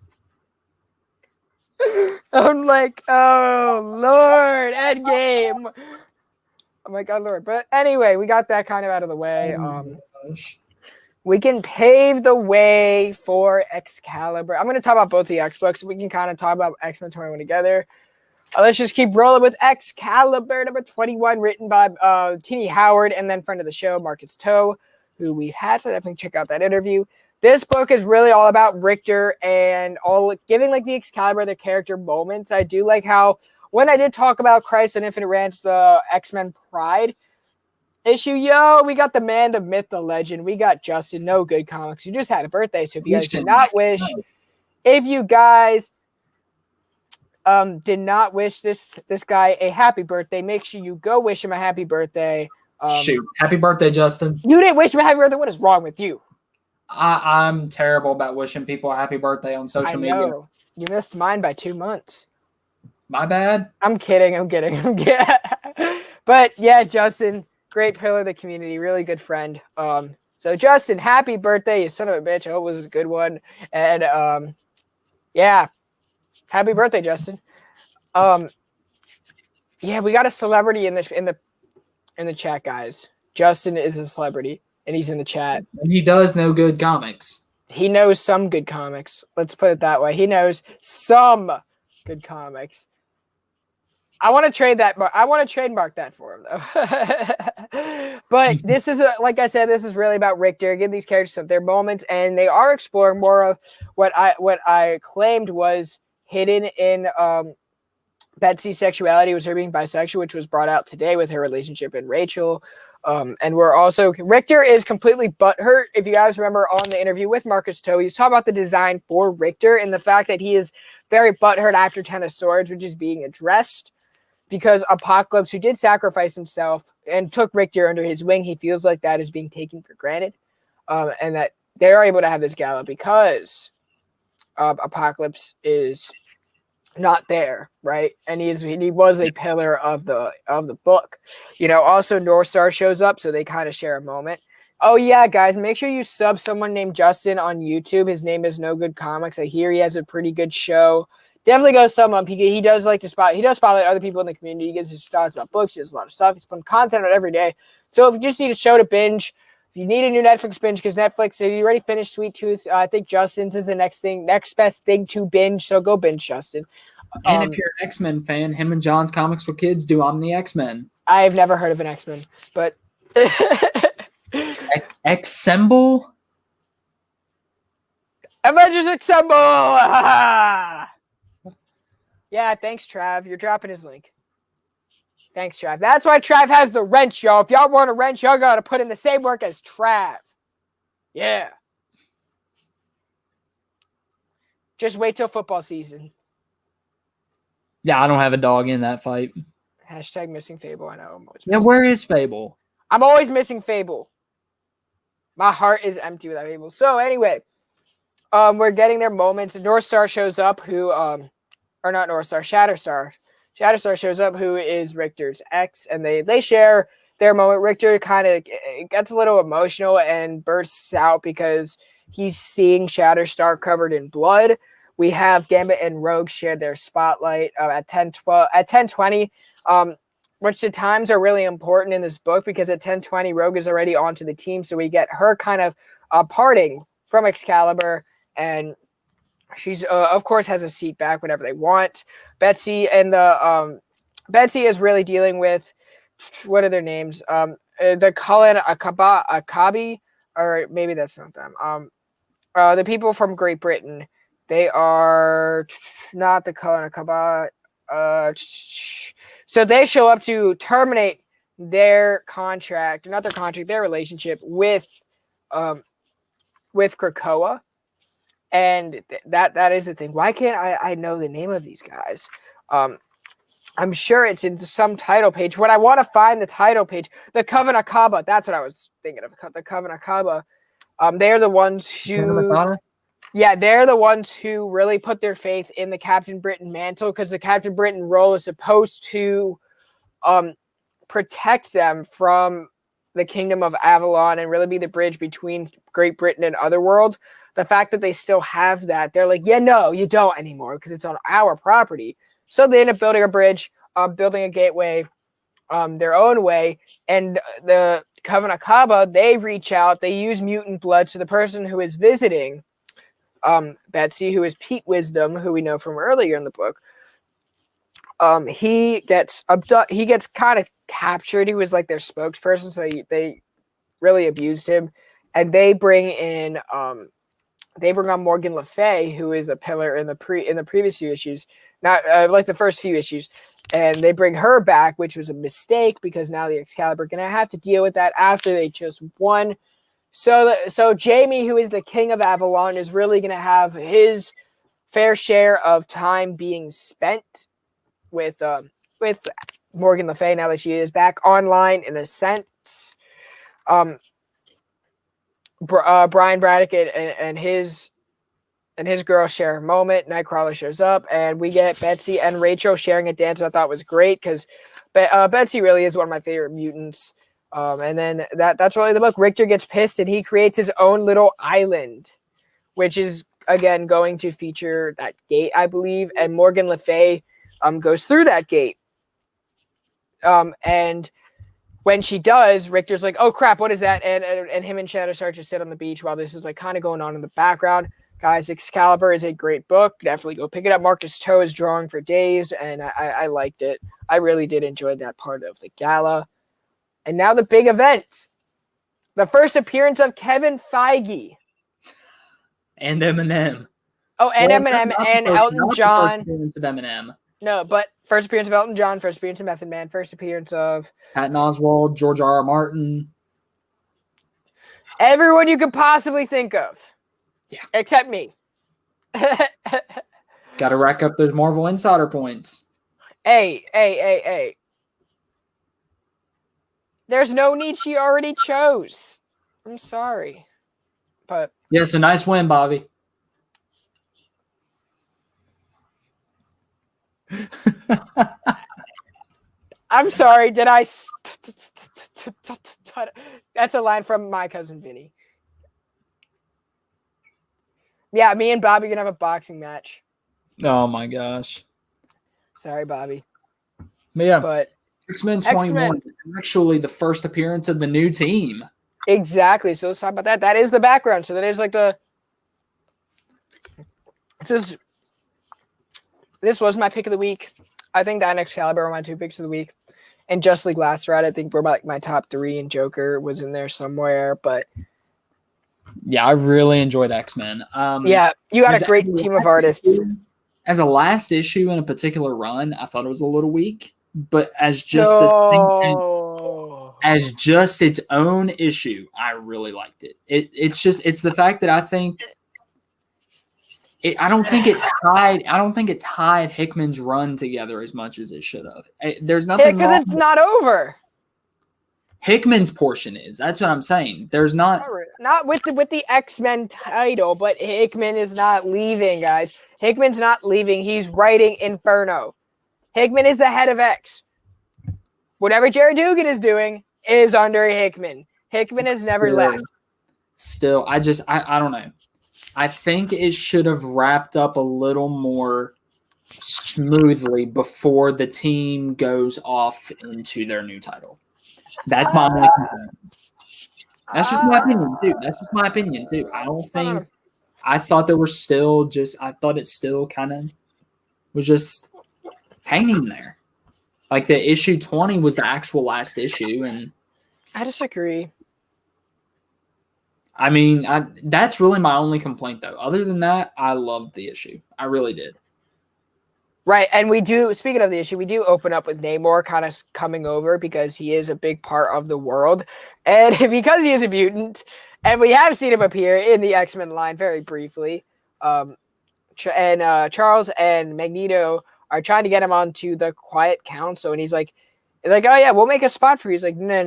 I'm like, oh Lord, Endgame. Oh my God, Lord. But anyway, we got that kind of out of the way. We can pave the way for Excalibur. I'm going to talk about both the X books. We can kind of talk about X-Men 21 together. Let's just keep rolling with Excalibur number 21, written by Tini Howard and then friend of the show, Marcus Toe, who we've had. So definitely check out that interview. This book is really all about Richter and all giving like the Excalibur the character moments. I do like how when I did talk about Christ and Infinite Ranch, the X-Men Pride issue, we got the man, the myth, the legend. We got Justin, No Good Comics, who just had a birthday. So if you guys did not wish, if you guys did not wish this guy a happy birthday. Make sure you go wish him a happy birthday. Shoot. Happy birthday, Justin. You didn't wish him a happy birthday? What is wrong with you? I'm terrible about wishing people a happy birthday on social media. I know. You missed mine by 2 months. My bad. I'm kidding. But yeah, Justin, great pillar of the community, really good friend. So Justin, happy birthday, you son of a bitch. I hope it was a good one. And yeah, happy birthday, Justin. Yeah, we got a celebrity in the chat, guys. Justin is a celebrity, and he's in the chat. And he does know good comics. He knows some good comics. Let's put it that way. He knows some good comics. I want to trademark that for him, though. But this is, like I said, this is really about Richter. Give these characters some their moments, and they are exploring more of what I claimed was hidden in Betsy's sexuality, was her being bisexual, which was brought out today with her relationship and Rachel. And we're also, Richter is completely butthurt. If you guys remember on the interview with Marcus Toe, he's talking about the design for Richter and the fact that he is very butthurt after Ten of Swords, which is being addressed. Because Apocalypse, who did sacrifice himself and took Richter under his wing, he feels like that is being taken for granted. And that they are able to have this gala because Apocalypse is not there, right? And he was a pillar of the book. You know, also North Star shows up, so they kind of share a moment. Oh yeah, guys, make sure you sub someone named Justin on YouTube. His name is No Good Comics. I hear he has a pretty good show. Definitely go sub him. He does like to spotlight other people in the community. He gives his thoughts about books. He does a lot of stuff. He's putting content out every day. So if you just need a show to binge, if you need a new Netflix binge, because Netflix, you already finished Sweet Tooth. I think Justin's is the next best thing to binge. So go binge, Justin. And if you're an X-Men fan, him and John's Comics for Kids do I'm the X-Men. I've never heard of an X-Men, but X-Symbol? Avengers Assemble! Yeah, thanks, Trav. You're dropping his link. Thanks, Trav. That's why Trav has the wrench, y'all. If y'all want a wrench, y'all got to put in the same work as Trav. Yeah. Just wait till football season. Yeah, I don't have a dog in that fight. Hashtag missing Fable. I know. Yeah, where is Fable? I'm always missing Fable. My heart is empty without Fable. So anyway, we're getting their moments. North Star shows up, or not North Star, Shatterstar. Shatterstar shows up, who is Richter's ex, and they share their moment. Richter kind of gets a little emotional and bursts out because he's seeing Shatterstar covered in blood. We have Gambit and Rogue share their spotlight at 10:20, which the times are really important in this book because at 10:20, Rogue is already onto the team, so we get her kind of parting from Excalibur, and she's of course has a seat back whenever they want. Betsy Betsy is really dealing with, what are their names? The Cullen Akabi, or maybe that's not them. The people from Great Britain. They are not the Cullen Akaba. So they show up to terminate their contract, not their contract, their relationship with Krakoa. And that is the thing. Why can't I know the name of these guys? I'm sure it's in some title page. When I want to find the title page, the Coven Akaba. That's what I was thinking of. The Coven Akaba. They're the ones who, they're the ones who really put their faith in the Captain Britain mantle, because the Captain Britain role is supposed to protect them from the Kingdom of Avalon and really be the bridge between Great Britain and Otherworld. The fact that they still have that, they're like, yeah, no, you don't anymore because it's on our property. So they end up building a bridge, building a gateway their own way. And the Coven Akaba, they reach out, they use mutant blood. So the person who is visiting Betsy, who is Pete Wisdom, who we know from earlier in the book, he gets kind of captured. He was like their spokesperson, so they really abused him. And they bring on Morgan Le Fay, who is a pillar in the previous few issues, not like the first few issues, and they bring her back, which was a mistake because now the Excalibur are gonna have to deal with that after they just won. So Jamie, who is the king of Avalon, is really gonna have his fair share of time being spent with Morgan Le Fay now that she is back online in a sense. Brian Braddock and his girl share a moment. Nightcrawler shows up, and we get Betsy and Rachel sharing a dance. I thought was great because Betsy really is one of my favorite mutants. And then that's really the book. Richter gets pissed, and he creates his own little island, which is again going to feature that gate, I believe. And Morgan Le Fay goes through that gate. And when she does, Richter's like, "Oh crap, what is that?" And him and Shadow start to sit on the beach while this is like kind of going on in the background. Guys, Excalibur is a great book. Definitely go pick it up. Marcus Toe is drawing for days, and I liked it. I really did enjoy that part of the gala. And now the big event. The first appearance of Kevin Feige. And Eminem. Oh, and Eminem and Elton John. First appearance of Eminem. No, but first appearance of Elton John, first appearance of Method Man, first appearance of Patton Oswalt, George R.R. Martin. Everyone you could possibly think of. Yeah. Except me. Got to rack up those Marvel Insider points. Hey. There's no need, she already chose. I'm sorry. But yes, a nice win, Bobby. I'm sorry, did I... That's a line from My Cousin Vinny. Yeah, me and Bobby are going to have a boxing match. Oh, my gosh. Sorry, Bobby. But X-Men 21 is actually the first appearance of the new team. Exactly. So let's talk about that. That is the background. So that is like the... This was my pick of the week. I think that and Excalibur were my 2 picks of the week. And Just League Last Ride, I think were like my top 3, and Joker was in there somewhere. But yeah, I really enjoyed X-Men. Yeah, you had a great team of artists. As a last issue in a particular run, I thought it was a little weak. But as just as just its own issue, I really liked it. It's the fact that I think I don't think it tied Hickman's run together as much as it should have. There's nothing wrong. Because it's not over. Hickman's portion is. That's what I'm saying. There's not with the X-Men title, but Hickman is not leaving, guys. Hickman's not leaving. He's writing Inferno. Hickman is the head of X. Whatever Jerry Dugan is doing is under Hickman. Hickman has never left. Still, I don't know. I think it should have wrapped up a little more smoothly before the team goes off into their new title. That's my only concern. That's just my opinion too. I don't think. I thought there were still I thought it still kind of was just hanging there. Like the issue 20 was the actual last issue, and I disagree. I mean, that's really my only complaint, though. Other than that, I loved the issue. I really did. Right, and we do, speaking of the issue, we do open up with Namor kind of coming over because he is a big part of the world. And because he is a mutant, and we have seen him appear in the X-Men line very briefly, and Charles and Magneto are trying to get him onto the Quiet Council, and he's like, oh yeah, we'll make a spot for you. He's like, no.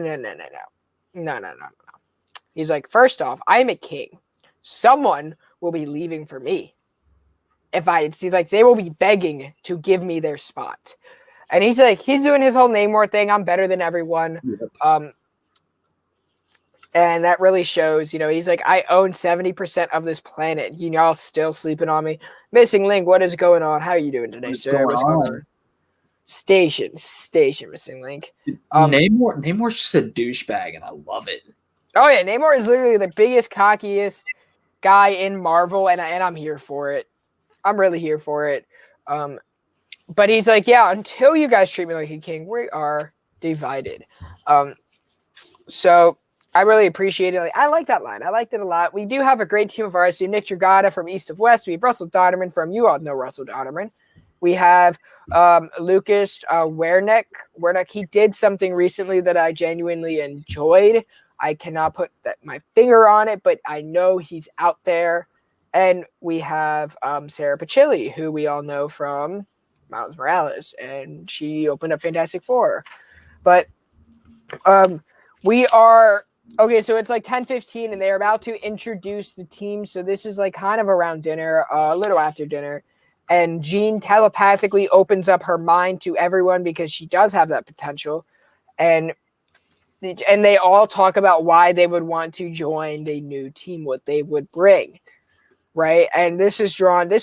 He's like, first off, I'm a king. Someone will be leaving for me. They will be begging to give me their spot. And he's like, he's doing his whole Namor thing. I'm better than everyone. Yep. And that really shows, he's like, I own 70% of this planet. Y'all still sleeping on me. Missing Link, what is going on? How are you doing today, sir? What's going on? Station, Missing Link. Namor's just a douchebag, and I love it. Oh, yeah, Namor is literally the biggest, cockiest guy in Marvel, and I'm here for it. I'm really here for it. But he's like, yeah, until you guys treat me like a king, we are divided. So I really appreciate it. I like that line. I liked it a lot. We do have a great team of artists. We have Nick Dragata from East of West. We have Russell Donnerman from, you all know Russell Donnerman. We have Lucas Wernick. He did something recently that I genuinely enjoyed. I cannot put my finger on it, but I know he's out there, And we have Sarah Pachilli, who we all know from Miles Morales, and she opened up Fantastic Four. But we are okay, so it's like 10:15 and they're about to introduce the team. So this is like kind of around dinner, a little after dinner. And Jean telepathically opens up her mind to everyone because she does have that potential. And they all talk about why they would want to join the new team, what they would bring. Right. And this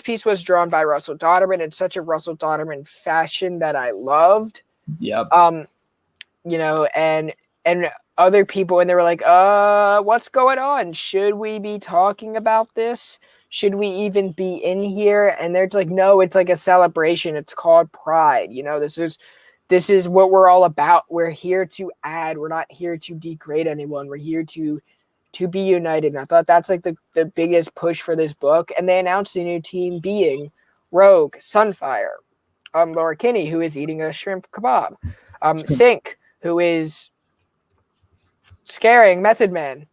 piece was drawn by Russell Dodderman in such a Russell Dodderman fashion that I loved. Yep. And other people, and they were like, what's going on? Should we be talking about this? Should we even be in here? And they're like, no, it's like a celebration. It's called Pride. This is what we're all about. We're here to add. We're not here to degrade anyone. We're here to be united. And I thought that's like the biggest push for this book. And they announced the new team being Rogue, Sunfire, Laura Kinney, who is eating a shrimp kebab, Sync, who is scaring Method Man,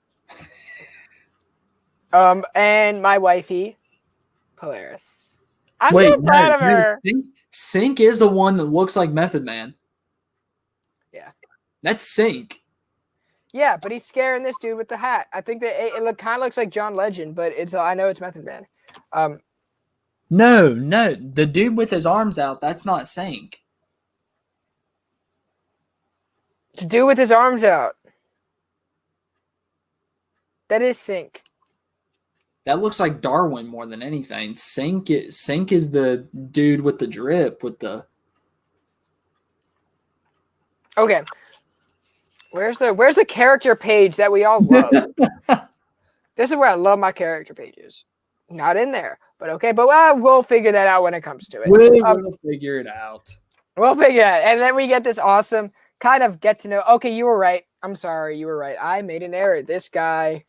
and my wifey, Polaris. I'm so proud of her. Sync is the one that looks like Method Man. Yeah. That's Sync. Yeah, but he's scaring this dude with the hat. I think that it kind of looks like John Legend, but I know it's Method Man. No, the dude with his arms out, that's not Sync. The dude with his arms out. That is Sync. That looks like Darwin more than anything. Sync is the dude with the drip with the. Okay. Where's the character page that we all love? This is where I love my character pages. Not in there, but okay. But we'll figure that out when it comes to it. We'll figure it out. We'll figure it out. And then we get this awesome kind of get to know. Okay, you were right. I'm sorry, you were right. I made an error. This guy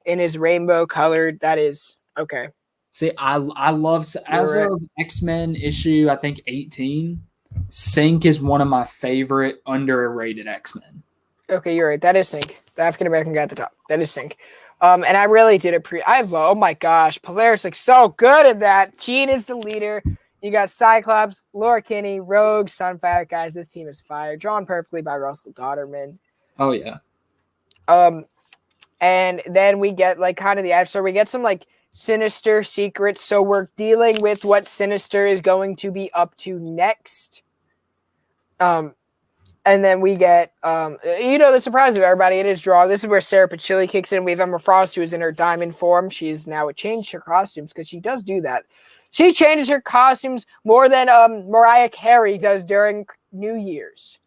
in his rainbow colored, that is okay. See, I love as of X-Men issue, I think 18. Sync is one of my favorite underrated X-Men. Okay, you're right. That is Sync. The African American guy at the top. That is Sync. And I really did oh my gosh, Polaris looks so good at that. Jean is the leader. You got Cyclops, Laura Kinney, Rogue, Sunfire. Guys, this team is fire. Drawn perfectly by Russell Dodderman. Oh yeah. And then we get like kind of the episode. We get some like Sinister secrets. So we're dealing with what Sinister is going to be up to next. And then we get, the surprise of everybody. It is drawn. This is where Sarah Pachilli kicks in. We have Emma Frost, who is in her diamond form. She's now changed her costumes because she does do that. She changes her costumes more than Mariah Carey does during New Year's.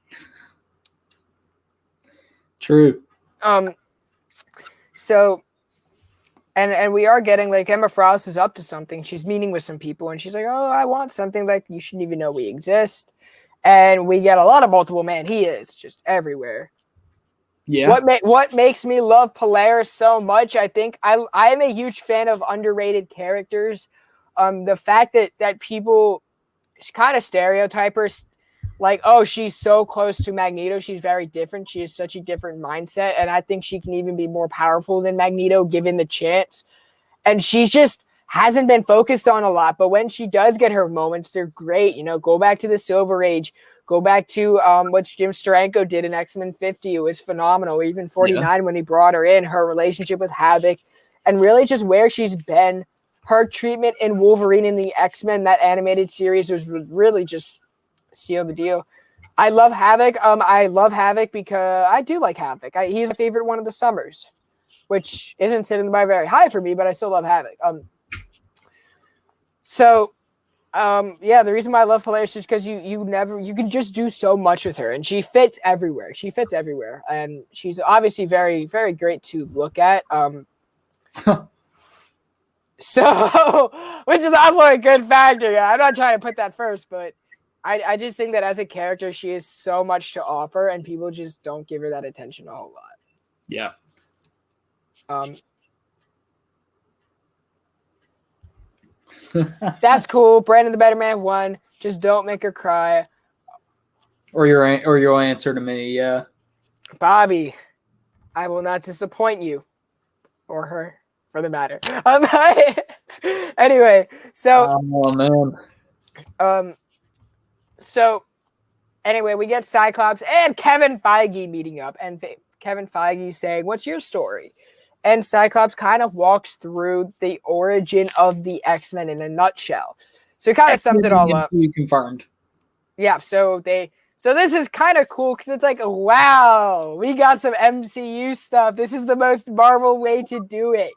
True. So, and we are getting like Emma Frost is up to something. She's meeting with some people, and she's like, "Oh, I want something like you shouldn't even know we exist." And we get a lot of multiple man. He is just everywhere. Yeah. What makes me love Polaris so much? I think I am a huge fan of underrated characters. The fact that people kind of stereotype her, like, oh, she's so close to Magneto. She's very different. She has such a different mindset, and I think she can even be more powerful than Magneto given the chance. And she just hasn't been focused on a lot, but when she does get her moments, they're great. Go back to the Silver Age. Go back to what Jim Steranko did in X-Men 50. It was phenomenal. Even 49 when he brought her in, her relationship with Havoc, and really just where she's been. Her treatment in Wolverine in the X-Men, that animated series, was really just seal the deal. I love Havoc. I love Havoc because I do like Havoc. He's my favorite one of the summers, which isn't sitting by very high for me, but I still love Havoc. The reason why I love Polaris is because you can just do so much with her, and she fits everywhere. And she's obviously very, very great to look at. So, which is also a good factor. Yeah, I'm not trying to put that first, but I just think that as a character, she has so much to offer, and people just don't give her that attention a whole lot. Yeah. That's cool. Brandon the Better Man won. Just don't make her cry. Or your answer to me, yeah. Bobby, I will not disappoint you. Or her, for the matter. Anyway, so Oh man. um, so anyway, we get Cyclops and Kevin Feige meeting up, and Kevin Feige saying, "What's your story?" And Cyclops kind of walks through the origin of the X-Men in a nutshell. So he kind of summed it all up. You confirmed. Yeah, so this is kind of cool because it's like, wow, we got some MCU stuff. This is the most Marvel way to do it,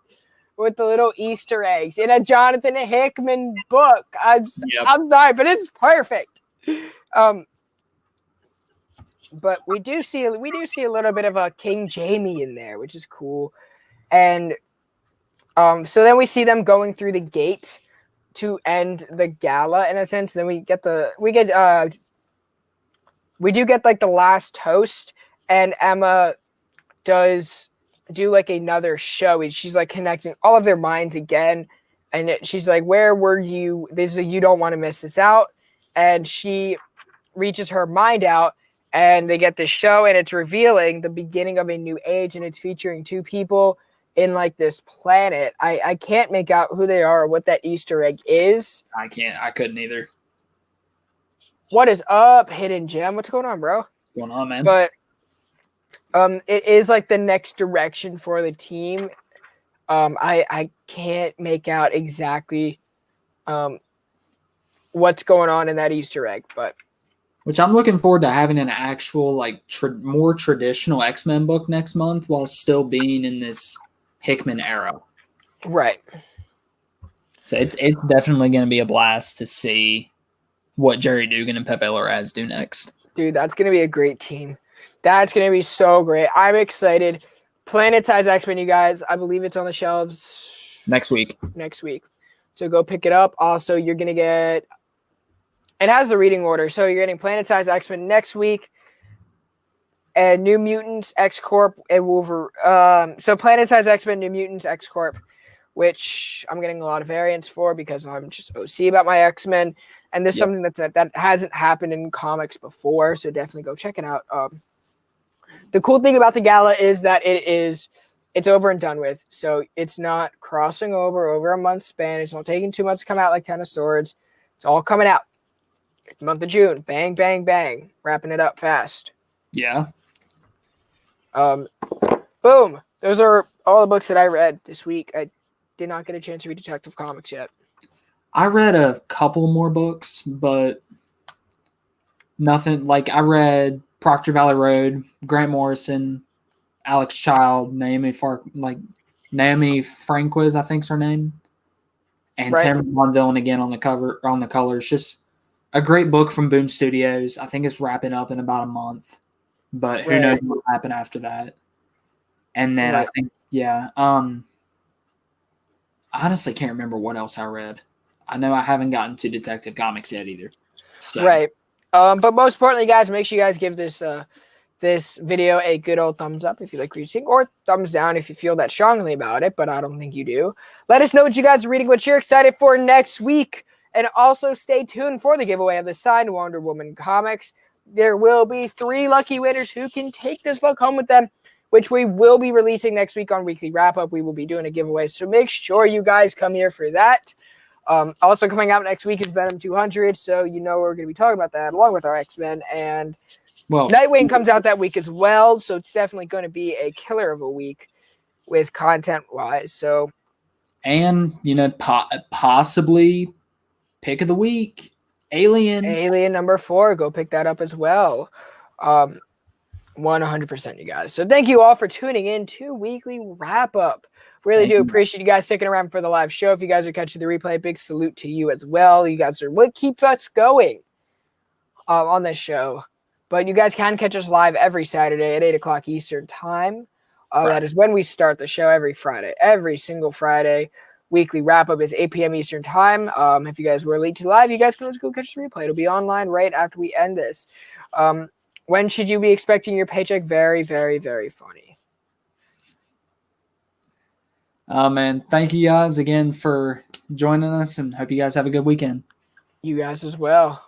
with the little Easter eggs in a Jonathan Hickman book. I'm sorry, but it's perfect. But we do see a little bit of a King Jamie in there, which is cool. And so then we see them going through the gate to end the gala in a sense. Then we do get like the last toast, and Emma does do like another show. She's like connecting all of their minds again, and she's like, "Where were you? You don't want to miss this out." And she reaches her mind out, and they get this show, and it's revealing the beginning of a new age, and it's featuring two people in like this planet. I can't make out who they are or what that Easter egg is. I couldn't either. What is up, Hidden Gem? What's going on, bro? What's going on, man? But it is like the next direction for the team. I can't make out exactly what's going on in that Easter egg, but which I'm looking forward to having an actual like more traditional X-Men book next month while still being in this Hickman era. Right. So it's definitely going to be a blast to see what Jerry Dugan and Pepe Larraz do next. Dude, that's going to be a great team. That's going to be so great. I'm excited. Planet Size X-Men, you guys. I believe it's on the shelves next week. So go pick it up. Also, you're going to get... It has the reading order. So you're getting Planet Size X-Men next week. And New Mutants, X-Corp, and Wolverine. So Planet Size X-Men, New Mutants, X-Corp, which I'm getting a lot of variants for because I'm just OC about my X-Men. And there's something that hasn't happened in comics before. So definitely go check it out. The cool thing about the gala is that it's over and done with. So it's not crossing over a month span. It's not taking 2 months to come out like Ten of Swords. It's all coming out. Month of June. Bang, bang, bang. Wrapping it up fast. Yeah. Boom. Those are all the books that I read this week. I did not get a chance to read Detective Comics yet. I read a couple more books, but nothing. Like I read Proctor Valley Road, Grant Morrison, Alex Child, Naomi Franquez, I think's her name, and Tamara Bonvillain again on the colors. Just a great book from Boom Studios. I think it's wrapping up in about a month, but who knows what will happen after that. And then I think, I honestly can't remember what else I read. I know I haven't gotten to Detective Comics yet either. So. Right. But most importantly, guys, make sure you guys give this video a good old thumbs up if you like reading, or thumbs down if you feel that strongly about it, but I don't think you do. Let us know what you guys are reading, what you're excited for next week, and also stay tuned for the giveaway of the signed Wonder Woman comics. There will be 3 lucky winners who can take this book home with them, which we will be releasing next week on Weekly Wrap-Up. We will be doing a giveaway, so make sure you guys come here for that. Also coming out next week is Venom 200, so you know we're going to be talking about that along with our X-Men, and Nightwing comes out that week as well, so it's definitely going to be a killer of a week with content-wise. So, and possibly pick of the week, Alien number 4, go pick that up as well. 100%, you guys. So thank you all for tuning in to Weekly Wrap-Up. Really do appreciate you guys sticking around for the live show. If you guys are catching the replay, big salute to you as well. You guys are what keeps us going on this show. But you guys can catch us live every Saturday at 8 o'clock Eastern time. That is when we start the show every Friday. Every single Friday. Weekly Wrap-Up is 8 p.m. Eastern time. If you guys were late to live, you guys can always go catch the replay. It'll be online right after we end this. When should you be expecting your paycheck? Very, very, very funny. Man, thank you guys again for joining us, and hope you guys have a good weekend. You guys as well.